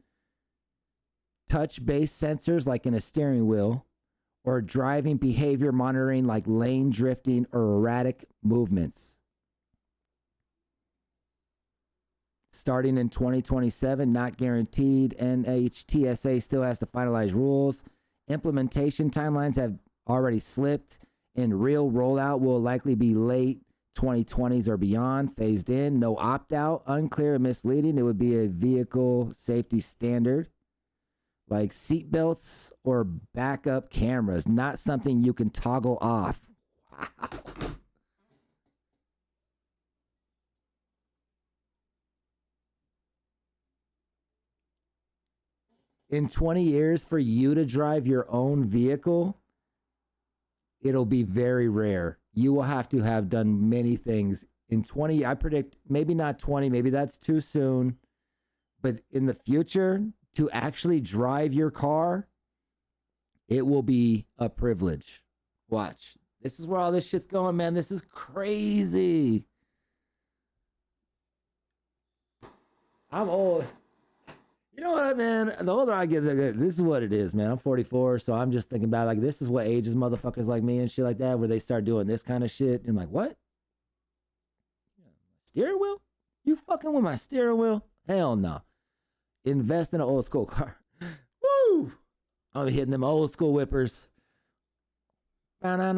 A: touch-based sensors like in a steering wheel, or driving behavior monitoring like lane drifting or erratic movements. Starting in 2027, not guaranteed. NHTSA still has to finalize rules. Implementation timelines have already slipped, and real rollout will likely be late 2020s or beyond. Phased in, no opt-out, unclear and misleading. It would be a vehicle safety standard, like seatbelts or backup cameras, not something you can toggle off. Wow. In 20 years, for you to drive your own vehicle, it'll be very rare. You will have to have done many things. In 20, I predict maybe not 20, maybe that's too soon, But in the future, to actually drive your car, it will be a privilege. Watch. This is where all this shit's going, man. This is crazy. I'm old. You know what, man? The older I get, this is what it is, man. I'm 44, so I'm just thinking about, like, this is what ages motherfuckers like me and shit like that, where they start doing this kind of shit. And I'm like, what? Steering wheel? You fucking with my steering wheel? Hell no. Invest in an old school car. Woo! I'm hitting them old school whippers. All right,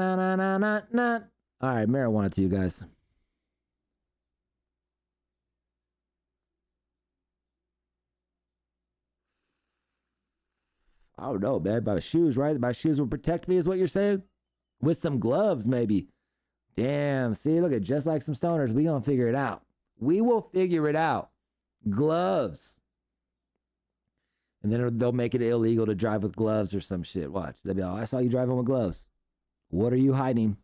A: marijuana to you guys. I don't know, man. By shoes, right? My shoes will protect me, is what you're saying? With some gloves, maybe. Damn. See, look at just like some stoners. We gonna figure it out. We will figure it out. Gloves. And then they'll make it illegal to drive with gloves or some shit. Watch. They'll be like, I saw you driving with gloves. What are you hiding?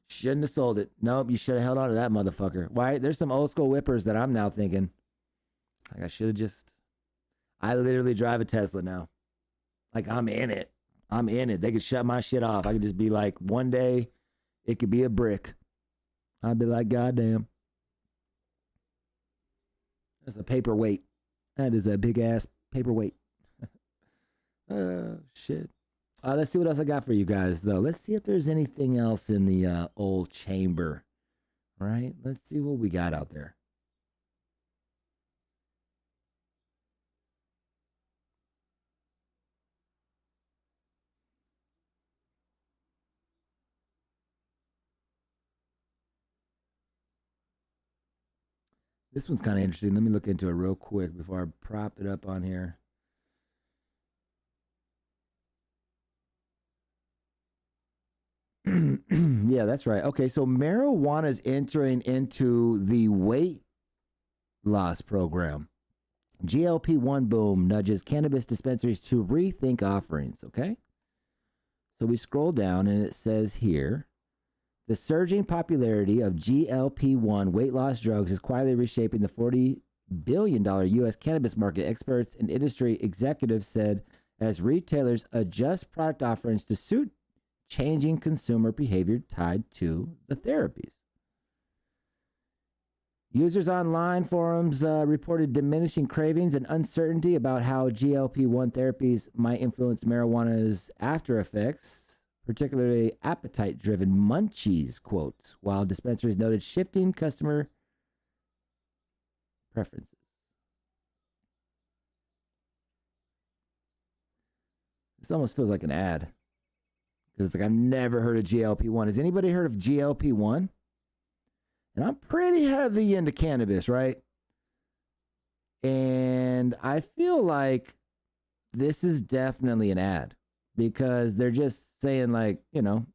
A: Shouldn't have sold it. Nope, you should have held on to that motherfucker. Why? There's some old school whippers that I'm now thinking, like, I should have just... I literally drive a Tesla now. Like, I'm in it. I'm in it. They could shut my shit off. I could just be like, one day, it could be a brick. I'd be like, goddamn. That's a paperweight. That is a big ass paperweight. Oh, shit. Let's see what else I got for you guys, though. Let's see if there's anything else in the old chamber. All right? Let's see what we got out there. This one's kind of interesting. Let me look into it real quick before I prop it up on here. Yeah, that's right. Okay, so marijuana is entering into the weight loss program. GLP-1 boom nudges cannabis dispensaries to rethink offerings, okay? So we scroll down and it says here, the surging popularity of GLP-1 weight loss drugs is quietly reshaping the $40 billion U.S. cannabis market, experts and industry executives said, as retailers adjust product offerings to suit changing consumer behavior tied to the therapies. Users online forums reported diminishing cravings and uncertainty about how GLP-1 therapies might influence marijuana's after effects, particularly appetite-driven munchies, quote, while dispensaries noted shifting customer preferences. This almost feels like an ad. Because it's like, I've never heard of GLP-1. Has anybody heard of GLP-1? And I'm pretty heavy into cannabis, right? And I feel like this is definitely an ad. Because they're just saying, like, you know,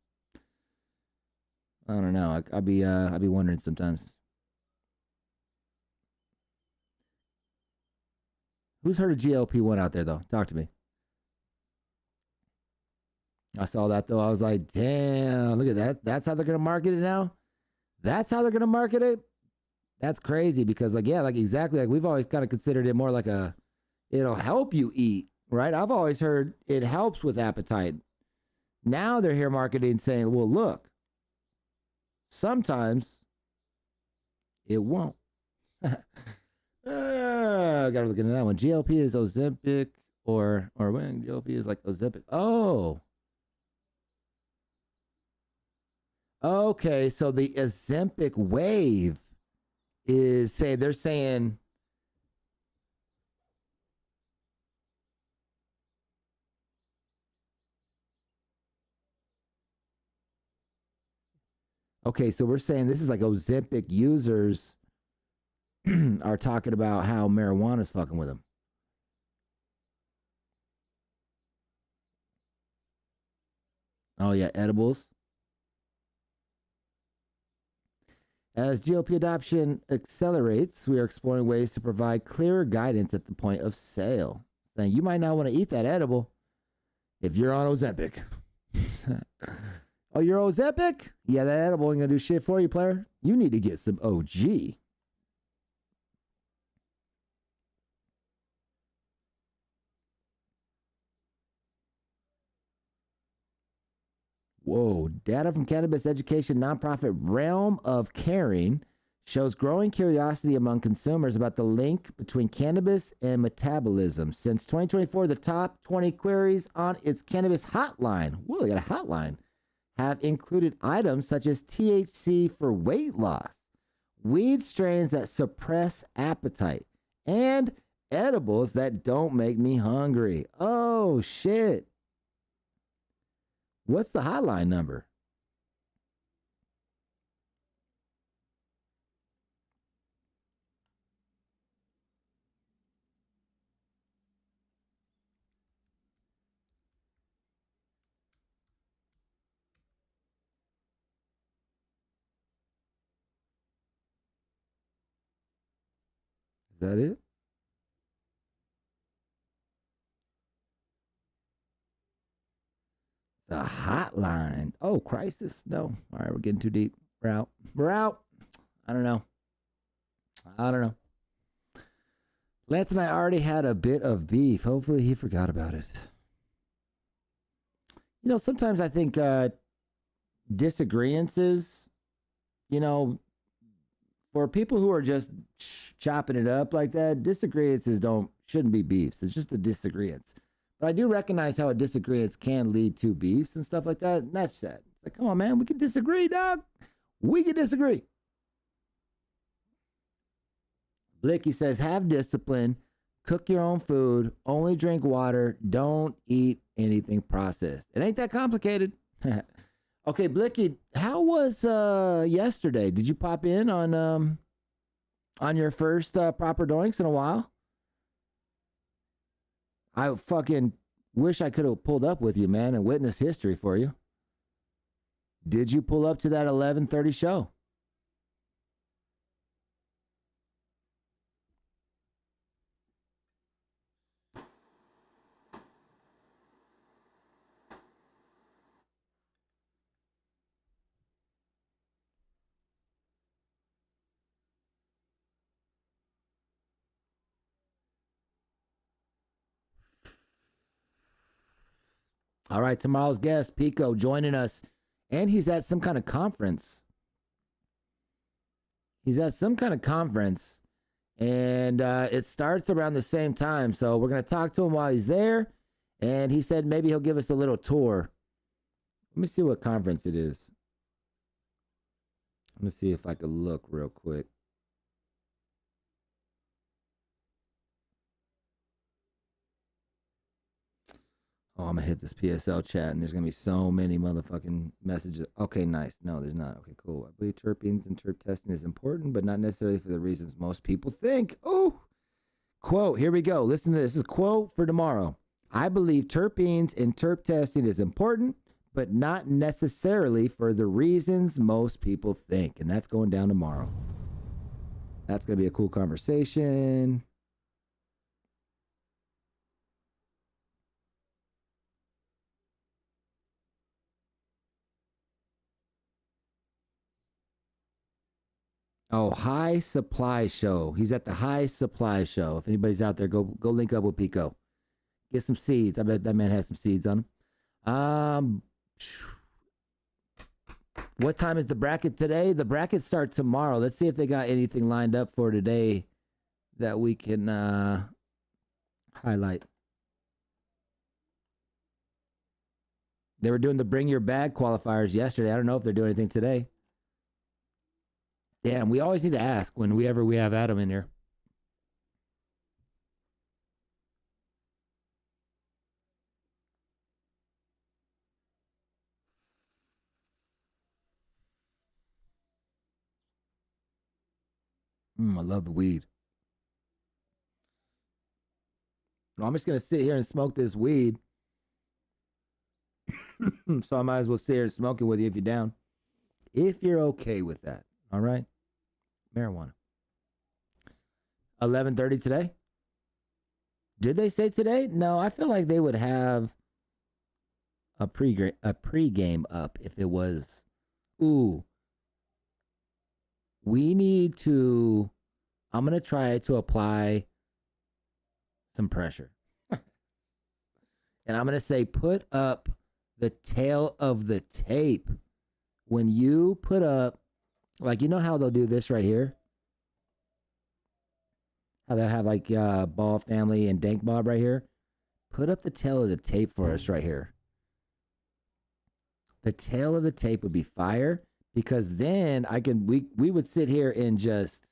A: I don't know. I'd be wondering sometimes. Who's heard of GLP-1 out there, though? Talk to me. I saw that, though. I was like, damn, look at that. That's how they're going to market it now? That's how they're going to market it? That's crazy because, like, yeah, like exactly. Like, we've always kind of considered it more like it'll help you eat, right? I've always heard it helps with appetite. Now they're here marketing saying, well, look, sometimes it won't. I got to look into that one. GLP is Ozempic or when GLP is like Ozempic. Oh. Okay, so the Ozempic wave is saying, they're saying, okay, so we're saying this is like Ozempic users are talking about how marijuana's fucking with them. Oh, yeah, edibles. As GLP adoption accelerates, we are exploring ways to provide clearer guidance at the point of sale. Saying you might not want to eat that edible if you're on Ozempic. Oh, your O's epic? Yeah, that edible ain't gonna do shit for you, player. You need to get some OG. Whoa, data from cannabis education nonprofit Realm of Caring shows growing curiosity among consumers about the link between cannabis and metabolism. Since 2024, the top 20 queries on its cannabis hotline, whoa, they got a hotline, have included items such as THC for weight loss, weed strains that suppress appetite, and edibles that don't make me hungry. Oh, shit. What's the hotline number? Is that it? The hotline. Oh, crisis. No. All right, we're getting too deep. We're out. We're out. I don't know. Lance and I already had a bit of beef. Hopefully he forgot about it. You know, sometimes I think disagreements, you know, for people who are just chopping it up like that, disagreements shouldn't be beefs. It's just a disagreements. But I do recognize how a disagreements can lead to beefs and stuff like that. And that's sad. It's like, come on, man, we can disagree, dog. We can disagree. Blicky says, have discipline, cook your own food, only drink water, don't eat anything processed. It ain't that complicated. Okay, Blicky, how was yesterday? Did you pop in on your first proper doinks in a while? I fucking wish I could have pulled up with you, man, and witnessed history for you. Did you pull up to that 11:30 show? All right, tomorrow's guest, Pico, joining us. And he's at some kind of conference. And it starts around the same time. So we're going to talk to him while he's there. And he said maybe he'll give us a little tour. Let me see what conference it is. Let me see if I could look real quick. Oh, I'm going to hit this PSL chat, and there's going to be so many motherfucking messages. Okay, nice. No, there's not. Okay, cool. I believe terpenes and terp testing is important, but not necessarily for the reasons most people think. Oh, quote, here we go. Listen to this. This is a quote for tomorrow. I believe terpenes and terp testing is important, but not necessarily for the reasons most people think. And that's going down tomorrow. That's going to be a cool conversation. Oh, High Supply Show. He's at the High Supply Show. If anybody's out there, go link up with Pico. Get some seeds. I bet that man has some seeds on him. What time is the bracket today? The bracket starts tomorrow. Let's see if they got anything lined up for today that we can highlight. They were doing the Bring Your Bag qualifiers yesterday. I don't know if they're doing anything today. Damn, we always need to ask whenever we have Adam in here. I love the weed. Well, I'm just going to sit here and smoke this weed. So I might as well sit here and smoke it with you if you're down. If you're okay with that. All right. Marijuana. 11:30 today? Did they say today? No, I feel like they would have pregame up if it was, ooh, we need to, I'm going to try to apply some pressure. And I'm going to say, put up the tail of the tape. When you put up, like, you know how they'll do this right here? How they'll have like Ball Family and Dank Bob right here? Put up the tail of the tape for us right here. The tail of the tape would be fire, because then we would sit here and just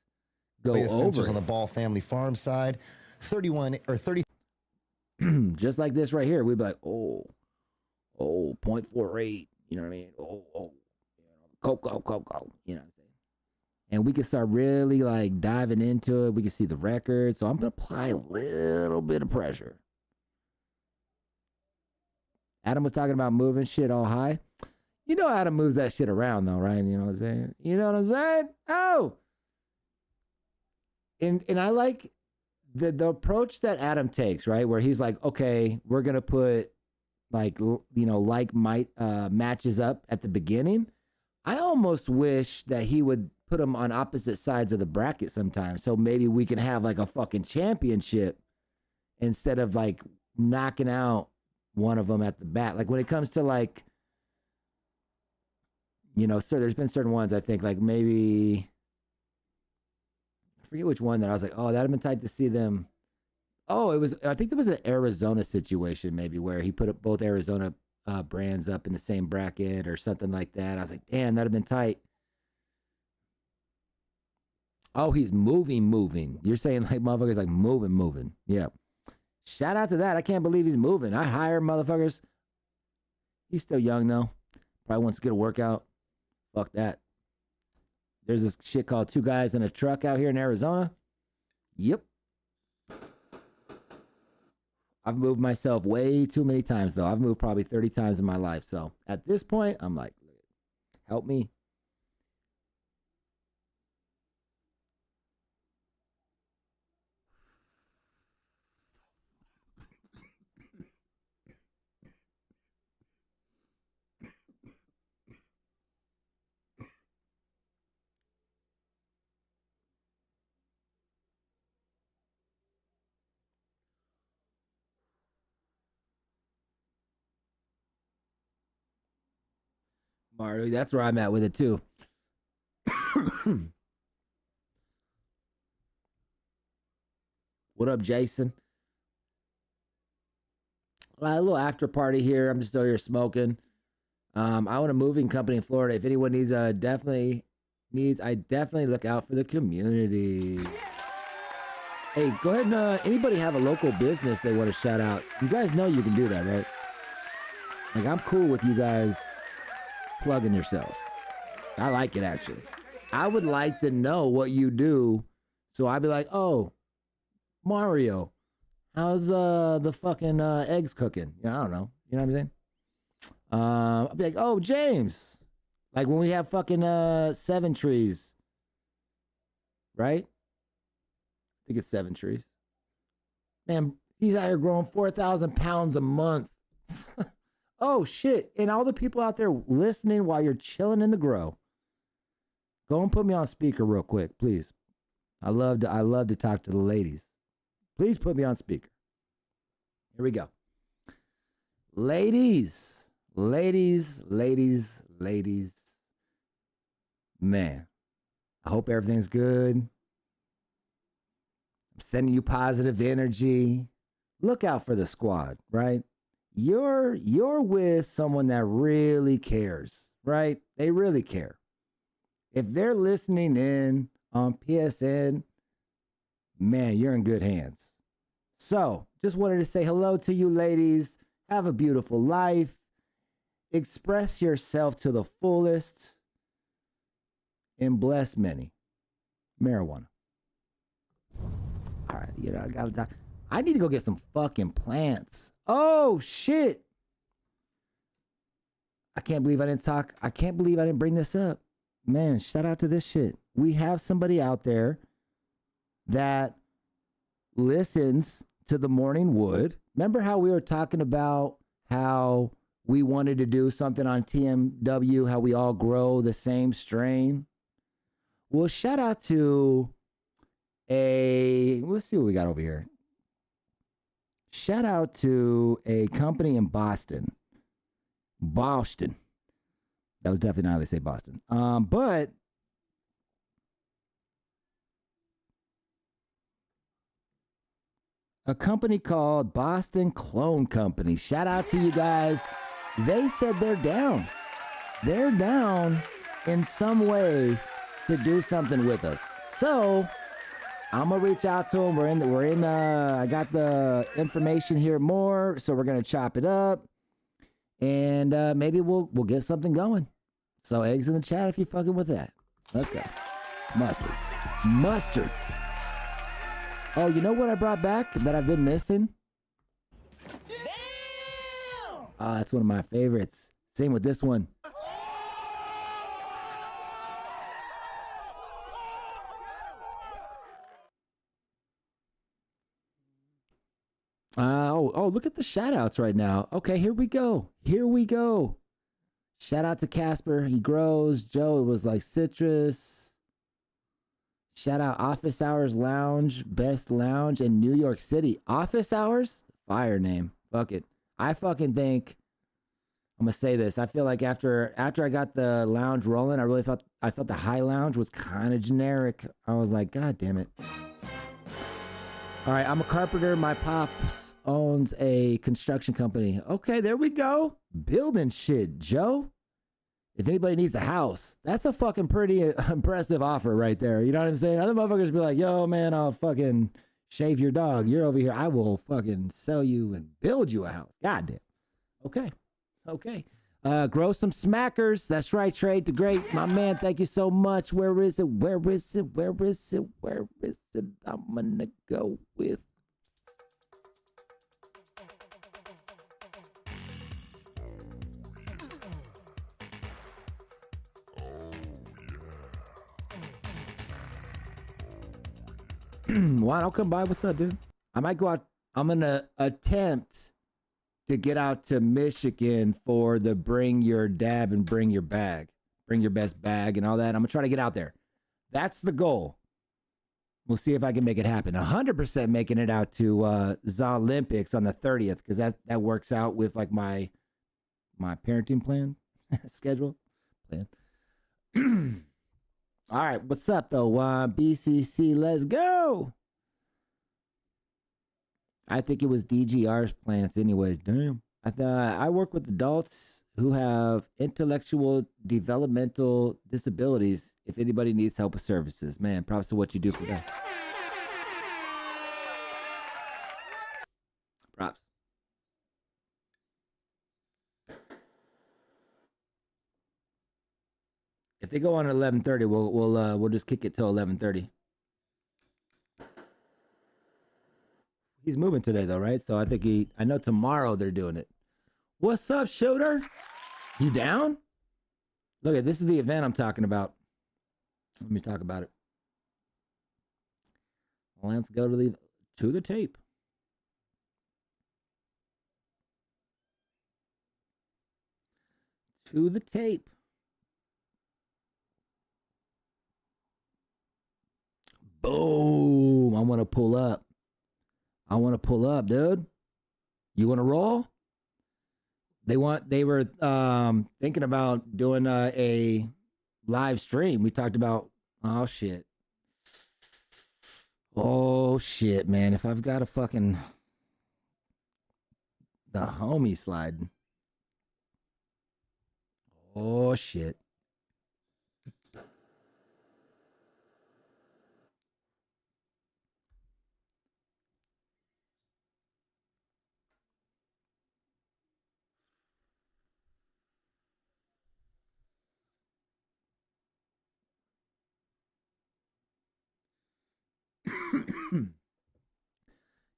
A: go over it.
M: On the Ball Family Farm side, 31 or 30.
A: Just like this right here. We'd be like, oh, 0.48. You know what I mean? Oh, go, you know what I'm saying? And we can start really like diving into it. We can see the record. So I'm going to apply a little bit of pressure. Adam was talking about moving shit all high. You know Adam moves that shit around though, right? You know what I'm saying? You know what I'm saying? Oh! And I like the approach that Adam takes, right? Where he's like, okay, we're going to put like, you know, like matches up at the beginning. I almost wish that he would put them on opposite sides of the bracket sometimes. So maybe we can have like a fucking championship instead of like knocking out one of them at the bat. Like when it comes to like, you know, so there's been certain ones I think like maybe, I forget which one that I was like, oh, that'd have been tight to see them. Oh, I think there was an Arizona situation maybe where he put up both Arizona brands up in the same bracket or something like that. I was like, damn, that'd have been tight. Oh, he's moving. You're saying like motherfuckers like moving. Yeah. Shout out to that. I can't believe he's moving. I hire motherfuckers. He's still young though. Probably wants to get a workout. Fuck that. There's this shit called Two Guys in a Truck out here in Arizona. Yep. I've moved myself way too many times though. I've moved probably 30 times in my life. So at this point, I'm like, help me. Mario, that's where I'm at with it too. What up, Jason? A little after party here. I'm just still here smoking. I own a moving company in Florida. If anyone needs, I definitely look out for the community. Hey, go ahead and anybody have a local business they want to shout out? You guys know you can do that, right? Like I'm cool with you guys plugging yourselves. I like it actually. I would like to know what you do, so I'd be like, oh, Mario, how's the fucking eggs cooking? I don't know. You know what I'm saying? I'll be like, oh, James, like when we have fucking 7 trees, right? I think it's 7 trees. Man, he's out here growing 4,000 pounds a month. Oh shit! And all the people out there listening while you're chilling in the grow, go and put me on speaker real quick, please. I love to talk to the ladies. Please put me on speaker. Here we go. Ladies. Man, I hope everything's good. I'm sending you positive energy. Look out for the squad, right? You're with someone that really cares, right? They really care. If they're listening in on PSN, man, you're in good hands. So, just wanted to say hello to you ladies. Have a beautiful life. Express yourself to the fullest and bless many. Marijuana. All right, I need to go get some fucking plants. Oh, shit. I can't believe I didn't bring this up. Man, shout out to this shit. We have somebody out there that listens to the Morning Wood. Remember how we were talking about how we wanted to do something on TMW, how we all grow the same strain. Well, shout out to let's see what we got over here. Shout out to a company in Boston. That was definitely not how they say Boston. But a company called Boston Clone Company. Shout out to you guys. They said they're down. They're down in some way to do something with us. So I'm gonna reach out to them. I got the information here more, so we're gonna chop it up, and maybe we'll get something going. So eggs in the chat if you're fucking with that. Let's go. Mustard. Oh, you know what I brought back that I've been missing? Oh, that's one of my favorites. Same with this one. Look at the shout outs right now. Okay, here we go. Shout out to Casper. He grows. Joe, it was like citrus. Shout out Office Hours Lounge, best lounge in New York City. Office Hours? Fire name. Fuck it. I fucking think, I'm gonna say this. I feel like after I got the lounge rolling, I felt the high lounge was kind of generic. I was like, God damn it. All right, I'm a carpenter. My pops owns a construction company. Okay, there we go. Building shit, Joe. If anybody needs a house, that's a fucking pretty impressive offer right there. You know what I'm saying? Other motherfuckers be like, yo, man, I'll fucking shave your dog. You're over here. I will fucking sell you and build you a house. God damn. Okay. Grow some smackers. That's right, Trade to Great. My man, thank you so much. Where is it? I'm gonna go with. Why don't come by? What's up, dude? I might go out. I'm gonna attempt to get out to Michigan for the bring your dab and bring your bag, bring your best bag and all that. I'm gonna try to get out there. That's the goal. We'll see if I can make it happen. 100% making it out to Olympics on the 30th, because that works out with like my parenting plan schedule plan. All right, what's up though? BCC, let's go. I think it was DGR's plants anyways. Damn. I work with adults who have intellectual developmental disabilities. If anybody needs help with services, man, props to what you do for them. Props. If they go on at 11:30, we'll just kick it till 11:30. He's moving today though, right? So I know tomorrow they're doing it. What's up, shooter? You down? Look, this is the event I'm talking about. Let me talk about it. Let's go to the tape. To the tape. Boom. I want to pull up. Dude. You want to roll? They were thinking about doing a live stream. We talked about, oh shit, man. If I've got a fucking, the homie sliding. Oh shit.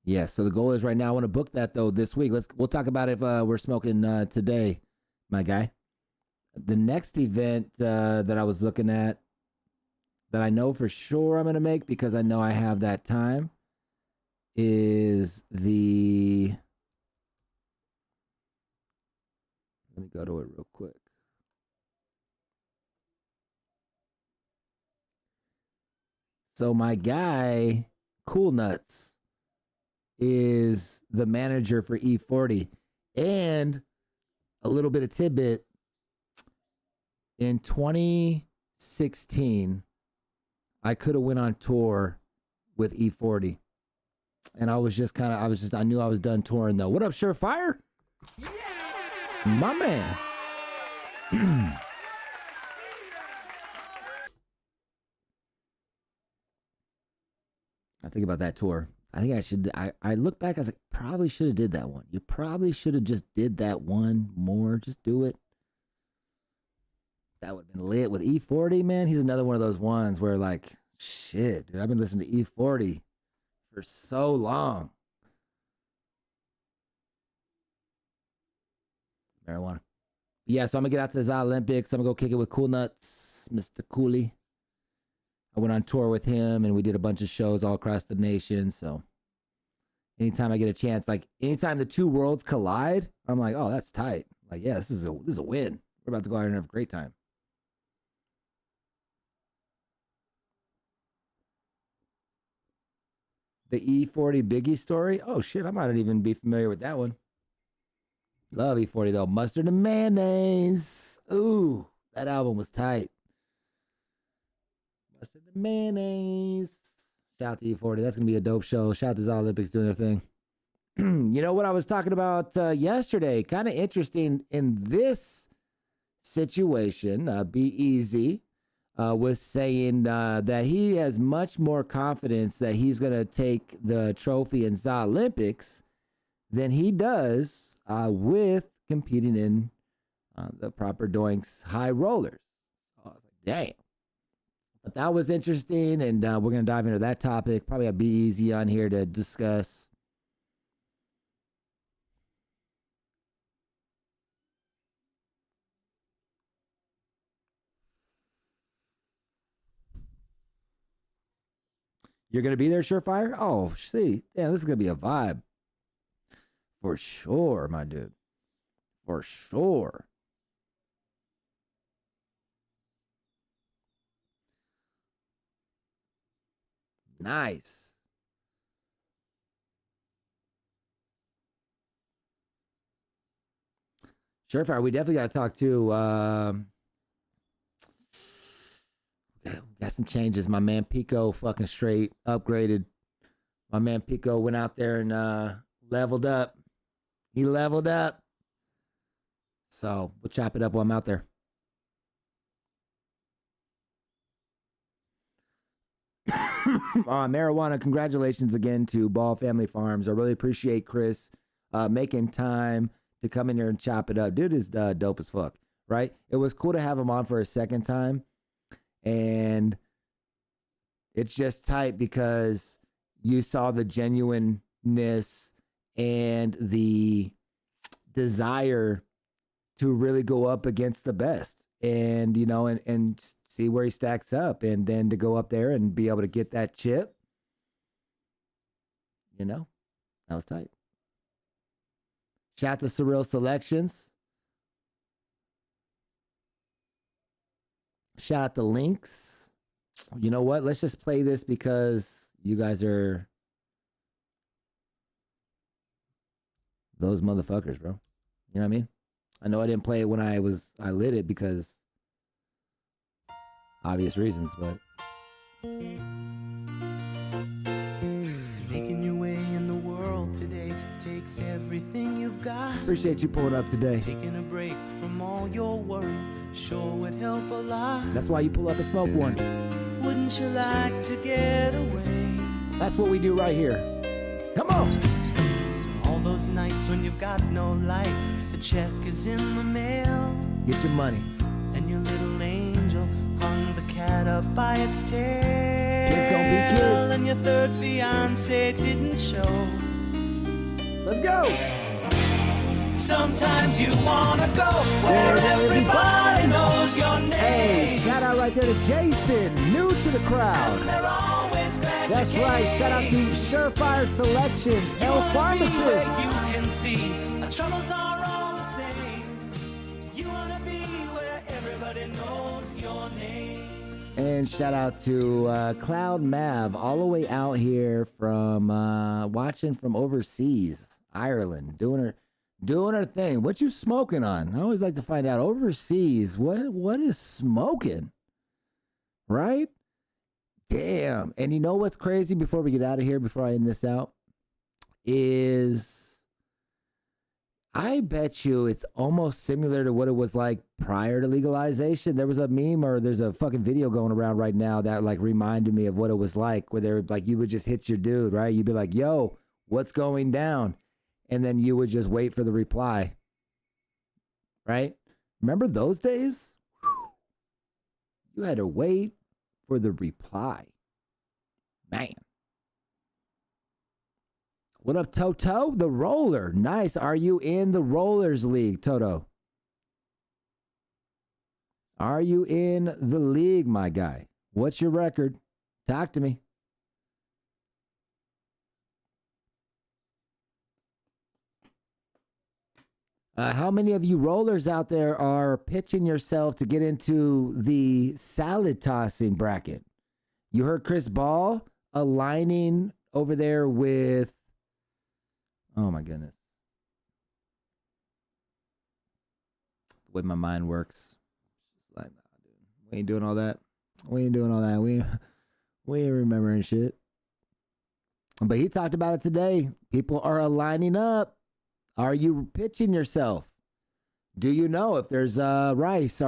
A: Yeah, so the goal is right now, I want to book that though this week. We'll talk about it if we're smoking today, my guy. The next event that I was looking at that I know for sure I'm going to make because I know I have that time is the go to it real quick. So my guy, Cool Nuts, is the manager for E40. And a little bit of tidbit, in 2016, I could have went on tour with E40. And I knew I was done touring though. What up, SirHIGH? Yeah! My man. I think about that tour. I think I should, I look back, I was like, probably should have did that one. You probably should have just did that one more. Just do it. That would have been lit with E40, man. He's another one of those ones where like, shit, dude, I've been listening to E40 for so long. Marijuana. Yeah, so I'm going to get out to the Olympics. I'm going to go kick it with Cool Nuts, Mr. Cooley. I went on tour with him, and we did a bunch of shows all across the nation. So anytime I get a chance, like anytime the two worlds collide, I'm like, oh, that's tight. Like, yeah, this is a win. We're about to go out and have a great time. The E40 Biggie story? Oh, shit, I might not even be familiar with that one. Love E40, though. Mustard and Mayonnaise. Ooh, that album was tight. Mustard and Mayonnaise. Shout out to E40. That's going to be a dope show. Shout out to the Olympics doing their thing. You know what I was talking about yesterday? Kind of interesting in this situation. Be Easy was saying that he has much more confidence that he's going to take the trophy in the Olympics than he does with competing in the proper Doinks high rollers. So I was like, damn. But that was interesting, and we're going to dive into that topic. Probably have Be Easy on here to discuss. You're going to be there, SirHIGH? Oh, see. Yeah, this is going to be a vibe. For sure, my dude. For sure. Nice. SirHIGH, we definitely got to talk to... Got some changes. My man Pico fucking straight upgraded. My man Pico went out there and leveled up. He leveled up. So we'll chop it up while I'm out there. Marijuana, congratulations again to Ball Family Farms. I really appreciate Chris making time to come in here and chop it up. Dude is dope as fuck, right? It was cool to have him on for a second time. And it's just tight because you saw the genuineness and the desire to really go up against the best and, you know, and see where he stacks up, and then to go up there and be able to get that chip, you know, that was tight. Shout out to Surreal Selections. Shout out to Links. You know what? Let's just play this because you guys are those motherfuckers, bro. You know what I mean? I know I didn't play it when I lit it because obvious reasons, but
C: making your way in the world today takes everything you've got.
A: Appreciate you pulling up today.
C: Taking a break from all your worries sure would help a lot.
A: That's why you pull up and smoke one.
C: Wouldn't you like to get away?
A: That's what we do right here. Come on.
C: All those nights when you've got no lights, the check is in the mail.
A: Get your money.
C: And your little angel hung the cat up by its tail.
A: Kids don't be kids.
C: And your third fiance didn't show.
A: Let's go.
C: Sometimes you wanna go where everybody knows your name.
A: Hey, shout out right there to Jason, new to the crowd.
C: And they're always glad
A: that's
C: you
A: right.
C: came.
A: Shout out to SirHIGH Selections, El Pharmacist.
C: You can see our troubles are all the same.
A: in. Shout out to Cloud Mav, all the way out here from watching from overseas, Ireland, doing her thing. What you smoking on? I always like to find out overseas what is smoking, right? Damn. And you know what's crazy? Before we get out of here, before I end this out, is I bet you it's almost similar to what it was like prior to legalization. There was a meme or there's a fucking video going around right now that like reminded me of what it was like, where they're like, you would just hit your dude, right? You'd be like, yo, what's going down? And then you would just wait for the reply, right? Remember those days? You had to wait for the reply. Man. What up, Toto? The roller. Nice. Are you in the Rollers League, Toto? Are you in the league, my guy? What's your record? Talk to me. How many of you rollers out there are pitching yourself to get into the salad tossing bracket? You heard Chris Ball aligning over there with... Oh my goodness. The way my mind works. Like, nah, dude. We ain't doing all that. We ain't remembering shit. But he talked about it today. People are aligning up. Are you pitching yourself? Do you know if there's rice?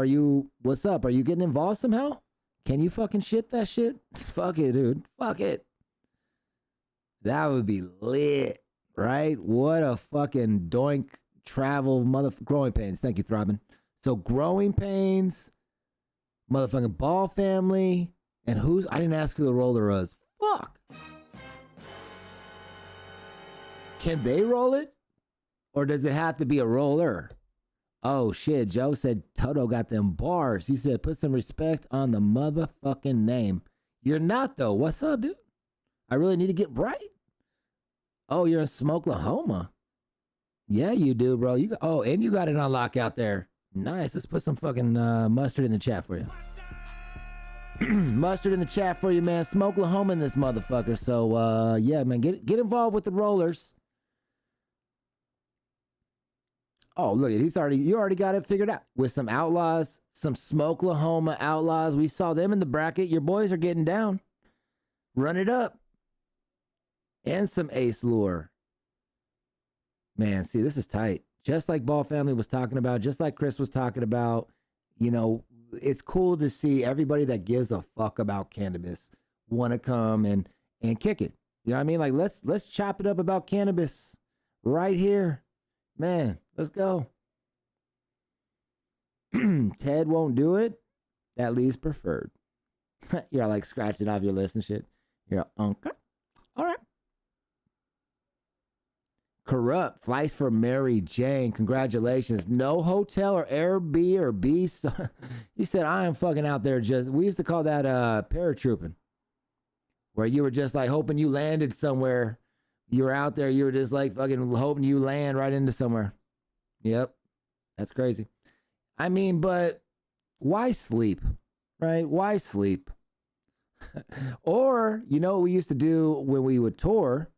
A: What's up? Are you getting involved somehow? Can you fucking ship that shit? Fuck it, dude. Fuck it. That would be lit. Right? What a fucking doink travel Growing Pains. Thank you, Throbbing. So Growing Pains, motherfucking Ball family, and I didn't ask who the roller was. Fuck. Can they roll it? Or does it have to be a roller? Oh shit, Joe said Toto got them bars. He said put some respect on the motherfucking name. You're not though. What's up, dude? I really need to get right. Oh, you're in Smokelahoma. Yeah, you do, bro. And you got it on lock out there. Nice. Let's put some fucking mustard in the chat for you. Mustard in the chat for you, man. Smokelahoma in this motherfucker. So, yeah, man, get involved with the rollers. Oh, look, you already got it figured out. With some outlaws, some Smokelahoma outlaws. We saw them in the bracket. Your boys are getting down. Run it up. And some Ace Lure. Man, see, this is tight. Just like Ball Family was talking about, just like Chris was talking about, it's cool to see everybody that gives a fuck about cannabis want to come and kick it. You know what I mean? Like, let's chop it up about cannabis right here. Man, let's go. Ted won't do it. At least preferred. You're like scratching off your list and shit. You're okay. All right. Corrupt flights for Mary Jane. Congratulations. No hotel or Airbnb or B. You said I am fucking out there we used to call that paratrooping. Where you were just like hoping you landed somewhere. You were out there, you were just like fucking hoping you land right into somewhere. Yep. That's crazy. I mean, but why sleep? Right? Why sleep? Or, what we used to do when we would tour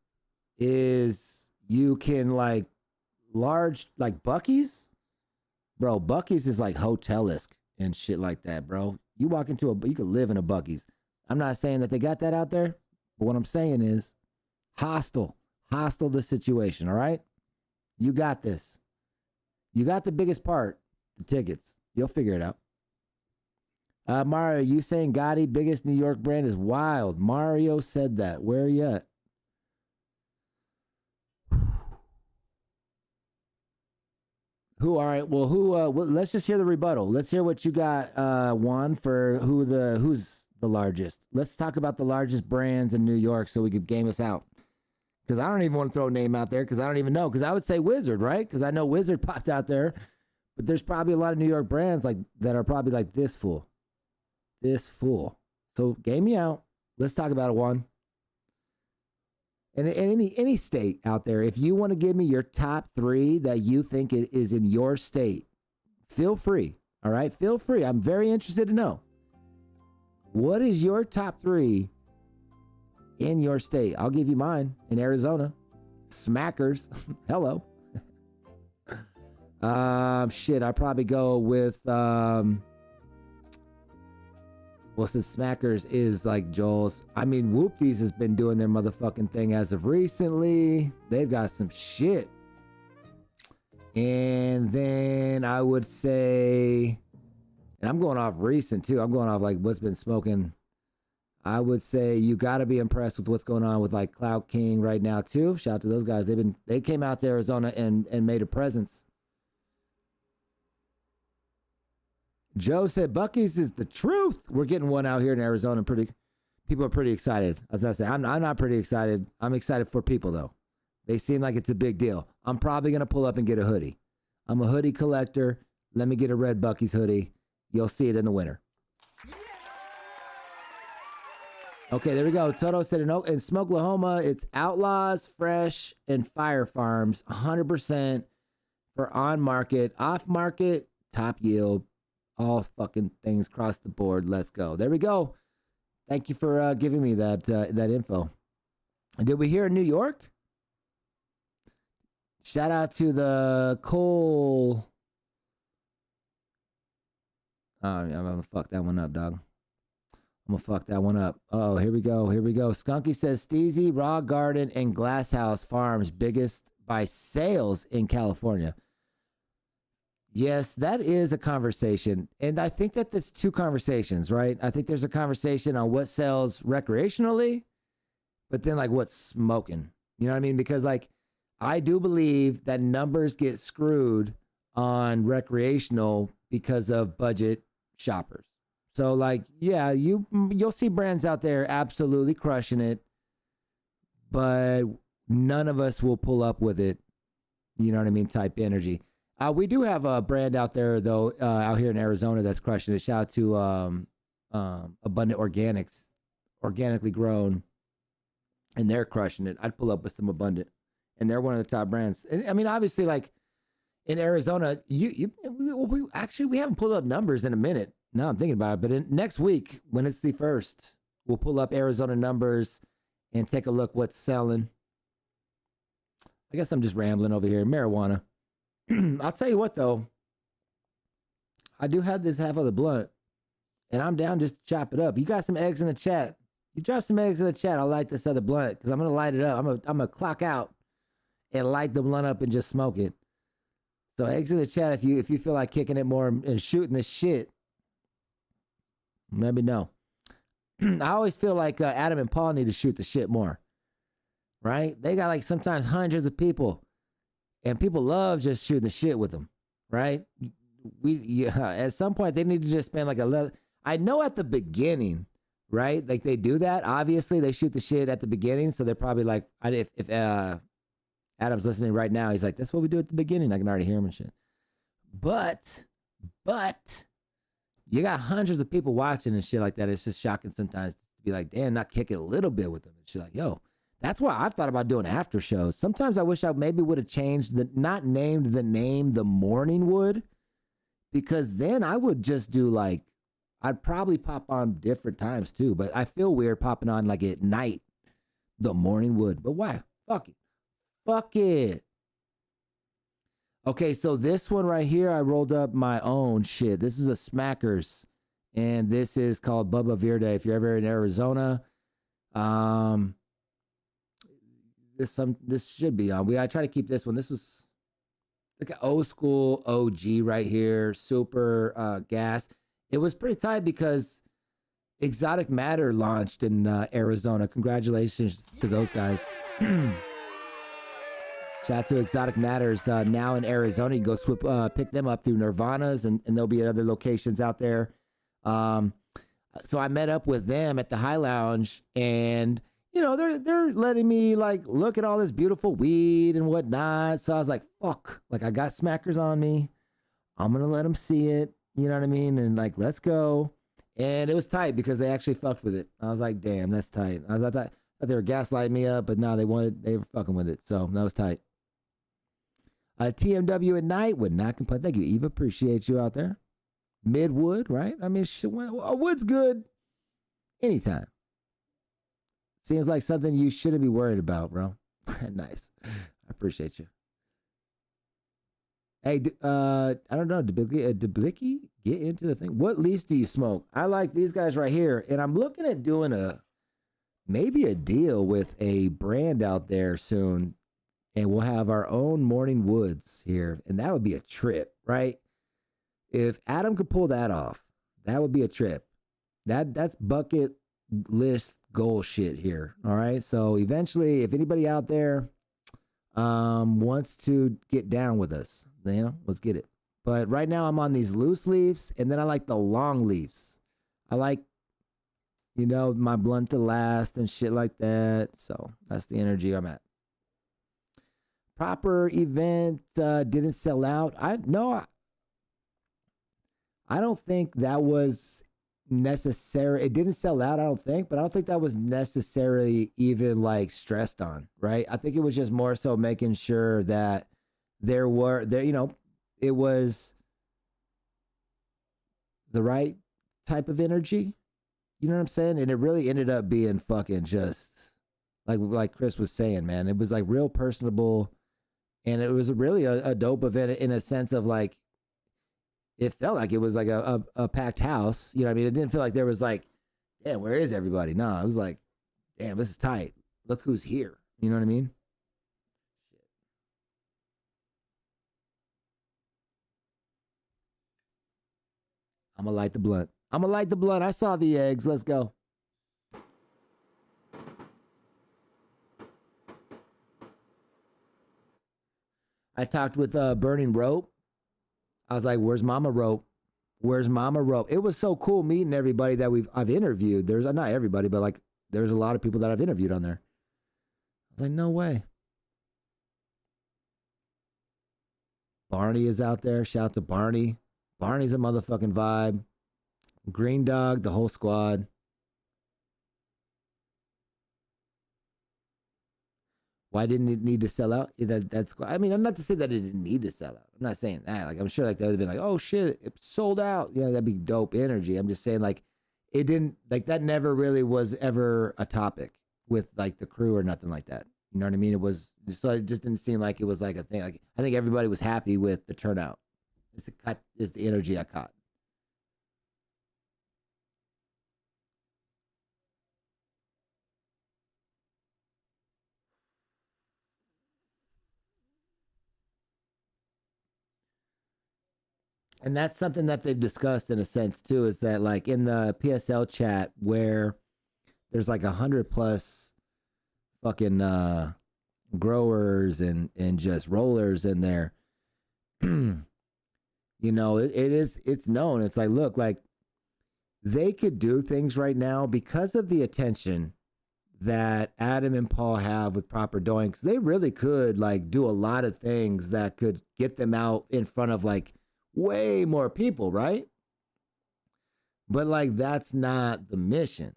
A: is you can large Buc-ee's. Bro, Buc-ee's is like hotel-esque and shit like that, bro. You walk into you could live in a Buc-ee's. I'm not saying that they got that out there, but what I'm saying is hostile the situation, all right? You got this. You got the biggest part, the tickets. You'll figure it out. Mario, you saying Gotti, biggest New York brand is wild. Mario said that. Where are you at? Who? All right. Well, let's just hear the rebuttal. Let's hear what you got, Juan, for who's the largest. Let's talk about the largest brands in New York so we could game us out. Because I don't even want to throw a name out there because I don't even know. Because I would say Wizard, right? Because I know Wizard popped out there. But there's probably a lot of New York brands that are probably like this fool. This fool. So game me out. Let's talk about it, Juan. And any state out there, if you want to give me your top 3 that you think it is in your state, feel free. All right? Feel free. I'm very interested to know. What is your top 3 in your state? I'll give you mine. In Arizona, Smackers. Hello. Shit, I'd probably go with well, since Smackers is like Joel's, I mean, Whoopties has been doing their motherfucking thing as of recently. They've got some shit. And then I would say, and I'm going off recent too. I'm going off like what's been smoking. I would say you got to be impressed with what's going on with like Cloud King right now too. Shout out to those guys. They came out to Arizona and made a presence. Joe said Buc-ee's is the truth. We're getting one out here in Arizona. People are pretty excited. As I say, I'm not pretty excited. I'm excited for people though. They seem like it's a big deal. I'm probably gonna pull up and get a hoodie. I'm a hoodie collector. Let me get a red Buc-ee's hoodie. You'll see it in the winter. Okay, there we go. Toto said in Smokelahoma, it's Outlaws, Fresh, and Fire Farms. 100% for on market, off market, top yield. All fucking things across the board. Let's go. There we go. Thank you for giving me that info. Did we hear in New York? Shout out to the Cole. Oh, I'm gonna fuck that one up, dog. I'm gonna fuck that one up. Oh, here we go. Skunky says Steezy, Raw Garden, and Glasshouse Farms biggest by sales in California. Yes, that is a conversation. And I think that there's 2 conversations, right? I think there's a conversation on what sells recreationally, but then like what's smoking. You know what I mean? Because like I do believe that numbers get screwed on recreational because of budget shoppers. So like, yeah, you'll see brands out there absolutely crushing it, but none of us will pull up with it. You know what I mean? Type energy. We do have a brand out there though, out here in Arizona that's crushing it. Shout out to Abundant Organics, organically grown, and they're crushing it. I'd pull up with some Abundant, and they're one of the top brands. And, I mean, obviously, like in Arizona, we haven't pulled up numbers in a minute. Now I'm thinking about it, but next week when it's the 1st, we'll pull up Arizona numbers and take a look what's selling. I guess I'm just rambling over here. Marijuana. I'll tell you what though, I do have this half of the blunt, and I'm down just to chop it up. You got some eggs in the chat. You drop some eggs in the chat. I'll light this other blunt because I'm gonna light it up. I'm gonna clock out and light the blunt up and just smoke it. So eggs in the chat if you feel like kicking it more and shooting this shit. Let me know. I always feel like Adam and Paul need to shoot the shit more. Right? They got like sometimes hundreds of people. And people love just shooting the shit with them, right? At some point, they need to just spend like I know at the beginning, right? Like they do that. Obviously, they shoot the shit at the beginning. So they're probably like, if Adam's listening right now, he's like, that's what we do at the beginning. I can already hear him and shit. But you got hundreds of people watching and shit like that. It's just shocking sometimes to be like, damn, not kick it a little bit with them. And shit like, yo. That's why I've thought about doing after shows. Sometimes I wish I maybe would have changed not named the name the Morning Wood, because then I would just do like, I'd probably pop on different times too, but I feel weird popping on like at night, the Morning Wood. But why? Fuck it. Okay, so this one right here, I rolled up my own shit. This is a Smackers, and this is called Bubba Verde. If you're ever in Arizona, this should be on. I try to keep this one. This was like an old school OG right here. Super gas. It was pretty tight because Exotic Matter launched in Arizona. Congratulations to those guys. Shout out to Exotic Matters now in Arizona. You can go pick them up through Nirvana's, and they'll be at other locations out there. So I met up with them at the High Lounge, and you know, they're letting me like look at all this beautiful weed and whatnot. So I was like, fuck, like I got Smackers on me. I'm going to let them see it. You know what I mean? And like, let's go. And it was tight because they actually fucked with it. I was like, damn, that's tight. I thought they were gaslighting me up, but no, they were fucking with it. So that was tight. TMW at night would not complain. Thank you, Eva. Appreciate you out there. Midwood, right? I mean, shit, wood's good. anytime. Seems like something you shouldn't be worried about, bro. Nice. I appreciate you. Hey, I don't know. Deblicki, get into the thing. What leaves do you smoke? I like these guys right here, and I'm looking at doing maybe a deal with a brand out there soon, and we'll have our own morning woods here, and that would be a trip, right? If Adam could pull that off, that would be a trip. That's bucket list goal shit here. All right. So eventually, if anybody out there wants to get down with us, let's get it. But right now I'm on these loose leaves, and then I like the long leaves. I like, my blunt to last and shit like that. So that's the energy I'm at. Proper event didn't sell out. I don't think that was necessary. It didn't sell out, I don't think, but I don't think that was necessarily even like stressed on, right? I think it was just more so making sure that it was the right type of energy. You know what I'm saying? And it really ended up being fucking just like Chris was saying, man. It was like real personable, and it was really a dope event in a sense of like, it felt like it was like a packed house. You know what I mean? It didn't feel like there was like, damn, where is everybody? No, it was like, damn, this is tight. Look who's here. You know what I mean? I'm going to light the blunt. I saw the eggs. Let's go. I talked with Burning Rope. I was like, "Where's Mama Rope? Where's Mama Rope?" It was so cool meeting everybody that I've interviewed. There's not everybody, but like there's a lot of people that I've interviewed on there. I was like, no way. Barney is out there. Shout out to Barney. Barney's a motherfucking vibe. Green Dog, the whole squad. Why didn't it need to sell out? I mean, I'm not to say that it didn't need to sell out. I'm not saying that. Like, I'm sure like that would have been like, oh shit, it sold out. That'd be dope energy. I'm just saying like, it didn't, like that never really was ever a topic with like the crew or nothing like that. You know what I mean? It just didn't seem like it was like a thing. Like, I think everybody was happy with the turnout. It's the energy I caught. And that's something that they've discussed in a sense too, is that like in the PSL chat where there's like 100+ fucking growers and just rollers in there, it's known. It's like, look, like they could do things right now because of the attention that Adam and Paul have with Proper Doings. They really could like do a lot of things that could get them out in front of like way more people, right? But like that's not the mission.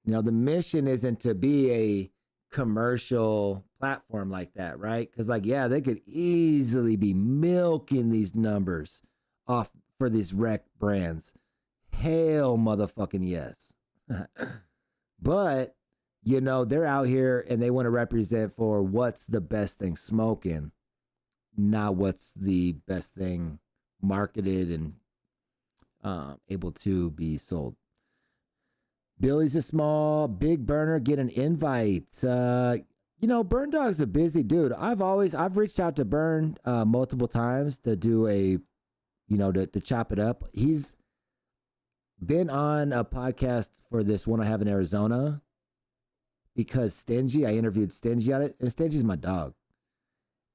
A: The mission isn't to be a commercial platform like that, right? Because like, yeah, they could easily be milking these numbers off for these rec brands. Hell motherfucking yes. But they're out here and they want to represent for what's the best thing smoking, not what's the best thing marketed and able to be sold. Billy's a small, big burner, get an invite. Burn Dog's a busy dude. I've reached out to Burn multiple times to do to chop it up. He's been on a podcast for this one I have in Arizona because I interviewed Stingy on it, and Stingy's my dog.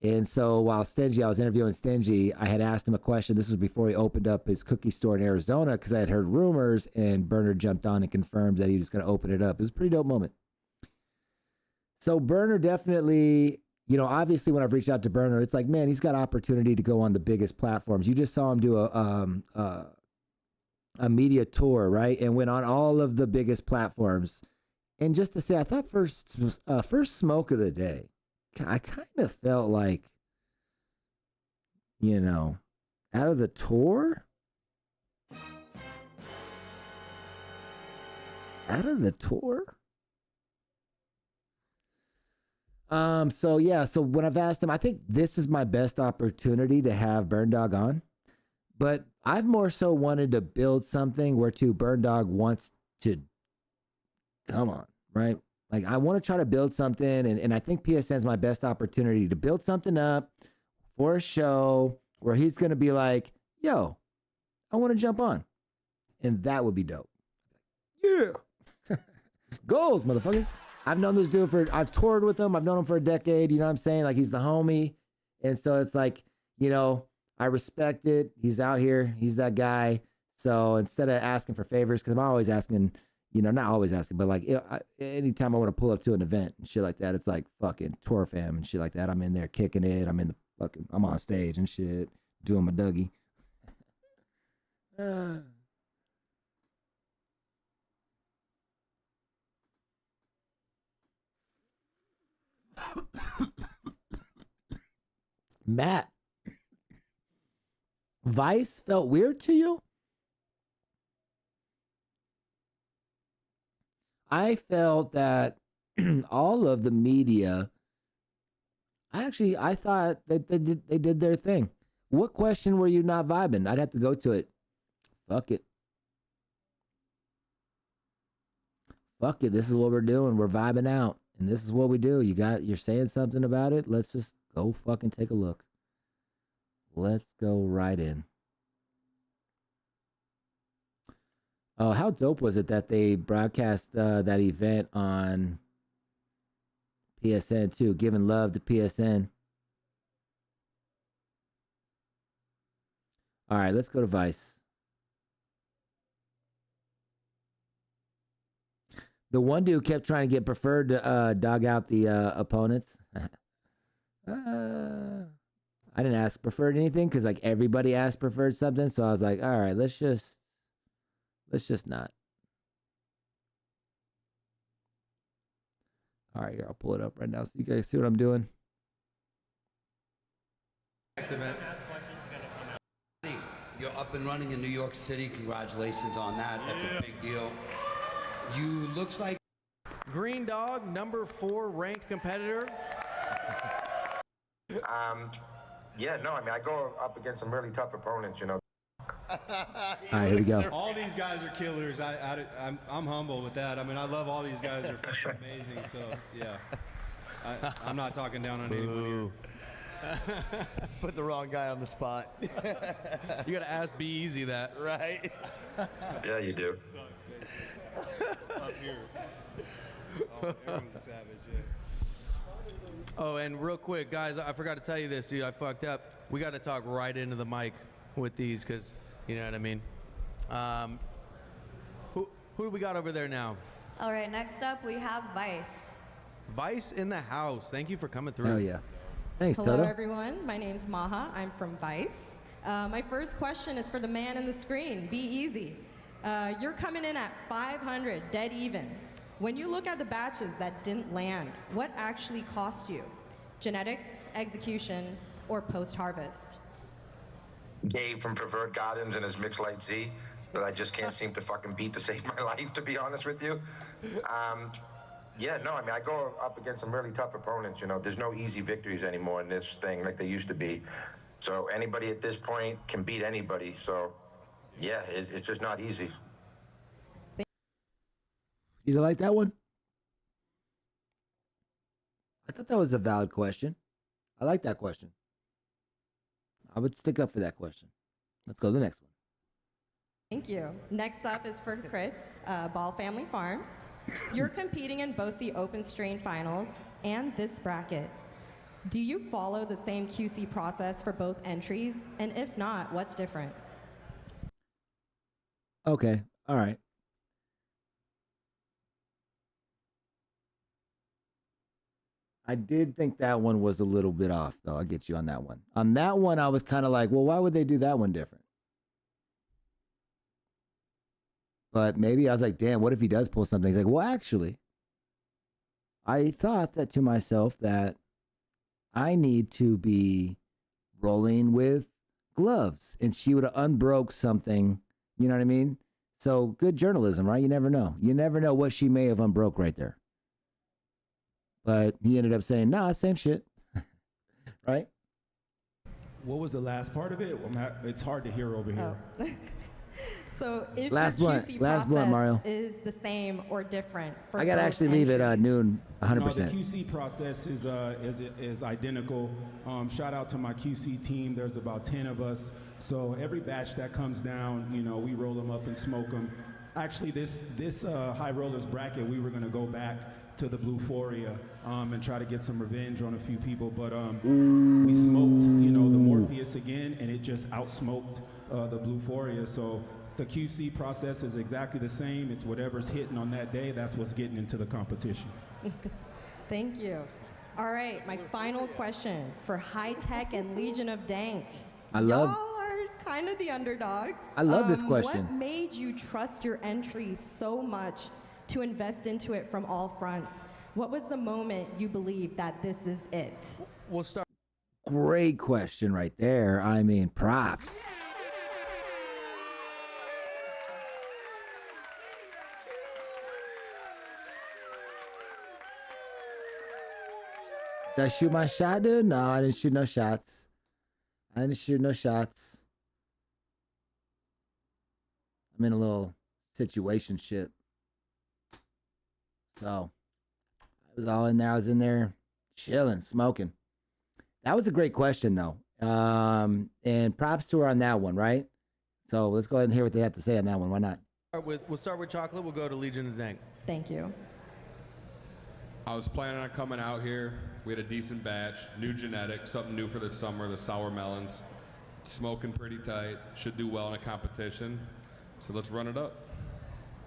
A: And so while I was interviewing Stingy, I had asked him a question. This was before he opened up his cookie store in Arizona because I had heard rumors, and Burner jumped on and confirmed that he was going to open it up. It was a pretty dope moment. So Burner definitely, obviously when I've reached out to Burner, it's like, man, he's got opportunity to go on the biggest platforms. You just saw him do a media tour, right? And went on all of the biggest platforms. And just to say, I thought first smoke of the day, I kind of felt like, out of the tour, Out of the tour? So when I've asked him, I think this is my best opportunity to have Burn Dog on. But I've more so wanted to build something where Burn Dog wants to come on, right? Like I want to try to build something, and I think PSN's my best opportunity to build something up for a show where he's gonna be like, yo, I want to jump on. And that would be dope. Yeah. Goals, motherfuckers. I've known this dude I've toured with him. I've known him for a decade. You know what I'm saying? Like, he's the homie. And so it's like, you know, I respect it. He's out here. He's that guy. So instead of asking for favors, because I'm always asking, you know, not always asking, but like anytime I want to pull up to an event and shit like that, it's like fucking tour fam and shit like that. I'm in there kicking it. I'm on stage and shit, doing my Dougie. Matt, Vice felt weird to you? I felt that all of the media, I thought that they did their thing. What question were you not vibing? I'd have to go to it. Fuck it. Fuck it. This is what we're doing. We're vibing out. And this is what we do. You're saying something about it. Let's just go fucking take a look. Let's go right in. Oh, how dope was it that they broadcast that event on PSN too? Giving love to PSN. All right, let's go to Vice. The one dude kept trying to get Preferred to dog out the opponents. I didn't ask Preferred anything because like everybody asked Preferred something, so I was like, all right, let's just not. All right, here, I'll pull it up right now so you guys see what I'm doing.
N: Next event. You're up and running in New York City. Congratulations on that. That's a big deal. You looks like
O: Green Dog, number 4 ranked competitor.
P: Yeah, no, I mean, I go up against some really tough opponents, you know.
A: All right, here we go.
Q: All these guys are killers. I'm humble with that. I mean, I love all these guys. Are fucking amazing. So yeah, I'm not talking down on anyone here.
M: Put the wrong guy on the spot.
O: You gotta ask Be Easy that.
M: Right?
P: Yeah, you do.
Q: Up here. Oh, everyone's a savage. Yeah.
O: Oh, and real quick, guys, I forgot to tell you this. Dude, I fucked up. We got to talk right into the mic with these because, you know what I mean. Who do we got over there now?
R: All right, next up we have Vice.
O: Vice in the house. Thank you for coming through.
A: Oh, yeah. Thanks,
S: Hello,
A: Toto.
S: everyone. My name's Maha. I'm from Vice. My first question is for the man in the screen. Be easy. You're coming in at 500, dead even. When you look at the batches that didn't land, what actually cost you? Genetics, execution, or post-harvest?
P: Dave from Preferred Gardens and his Mixed Light Z that I just can't seem to fucking beat to save my life, to be honest with you. Yeah, no, I mean, I go up against some really tough opponents, you know. There's no easy victories anymore in this thing like they used to be. So anybody at this point can beat anybody. So, yeah, it's just not easy.
A: You like that one? I thought that was a valid question. I like that question. I would stick up for that question. Let's go to the next one.
S: Thank you. Next up is for Chris, Ball Family Farms. You're competing in both the Open Strain Finals and this bracket. Do you follow the same QC process for both entries? And if not, what's different?
A: Okay. All right. I did think that one was a little bit off, though. I'll get you on that one. On that one, I was kind of like, well, why would they do that one different? But maybe I was like, damn, what if he does pull something? He's like, well, actually, I thought that to myself that I need to be rolling with gloves. And she would have unbroke something, you know what I mean? So good journalism, right? You never know. You never know what she may have unbroke right there. But he ended up saying, nah, same shit. Right?
T: What was the last part of it? It's hard to hear over here.
S: Oh. So if
A: Last
S: your
A: blunt.
S: QC
A: Last blunt, Mario.
S: process is the same or different for
A: I got to
S: both
A: actually leave at
S: entries?
A: noon, 100%.
T: No, the QC process is identical. Shout out to my QC team. There's about 10 of us. So every batch that comes down, you know, we roll them up and smoke them. Actually, this high rollers bracket, we were going to go back to the Bluephoria and try to get some revenge on a few people. But we smoked, you know, the Morpheus again, and it just outsmoked the Bluephoria. So the QC process is exactly the same. It's whatever's hitting on that day, that's what's getting into the competition.
S: Thank you. All right, my final question for High Tech and Legion of Dank. Y'all are kind of the underdogs.
A: I love this question.
S: What made you trust your entry so much to invest into it from all fronts? What was the moment you believed that this is it?
O: We'll start.
A: Great question right there. I mean, props. Did I shoot my shot, dude? No, I didn't shoot no shots. I'm in a little situation shit. So I was all in there. I was in there chilling, smoking. That was a great question, though. And props to her on that one, right? So let's go ahead and hear what they have to say on that one. Why not?
O: We'll start with chocolate. We'll go to Legion of Dank.
S: Thank you.
U: I was planning on coming out here. We had a decent batch, new genetic, something new for this summer, the sour melons. Smoking pretty tight, should do well in a competition. So let's run it up.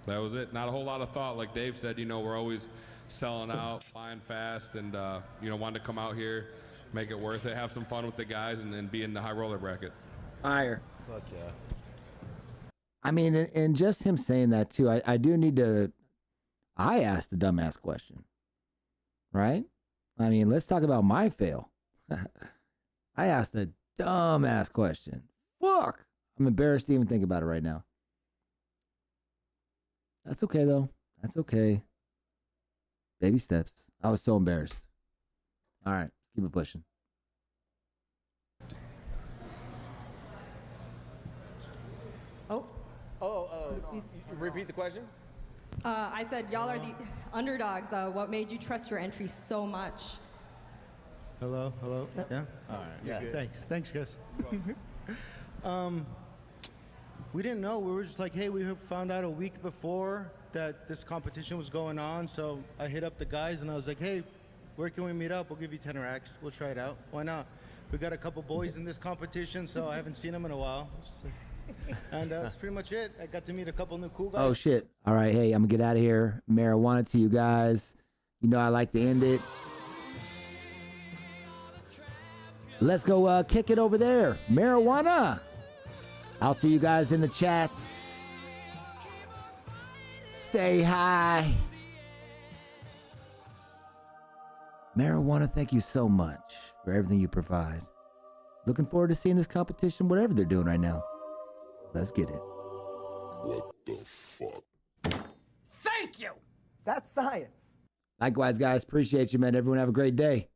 U: That was it. Not a whole lot of thought. Like Dave said, you know, we're always selling out, buying fast, and, you know, wanted to come out here, make it worth it, have some fun with the guys, and be in the high roller bracket.
A: Fire.
M: Fuck yeah.
A: I mean, and just him saying that, too, I do need to... I asked a dumbass question. Right? I mean, let's talk about my fail. I asked a dumbass question. Fuck. I'm embarrassed to even think about it right now. That's okay, though. That's okay. Baby steps. I was so embarrassed. All right. Keep it pushing.
V: Repeat the question?
S: I said, y'all are the underdogs. What made you trust your entry so much?
M: Hello?
S: Nope.
M: Yeah? All right. Yeah, thanks, Chris. We didn't know. We were just like, hey, we found out a week before that this competition was going on. So I hit up the guys and I was like, hey, where can we meet up? We'll give you 10 racks. We'll try it out. Why not? We got a couple boys in this competition, so I haven't seen them in a while. And that's pretty much it. I got to meet a couple new cool guys.
A: Oh, shit. All right. Hey, I'm going to get out of here. Marijuana to you guys. You know I like to end it. Let's go kick it over there. Marijuana. I'll see you guys in the chat. Stay high. Marijuana, thank you so much for everything you provide. Looking forward to seeing this competition, whatever they're doing right now. Let's get it.
E: What the fuck?
V: Thank you!
W: That's science.
A: Likewise, guys. Appreciate you, man. Everyone have a great day.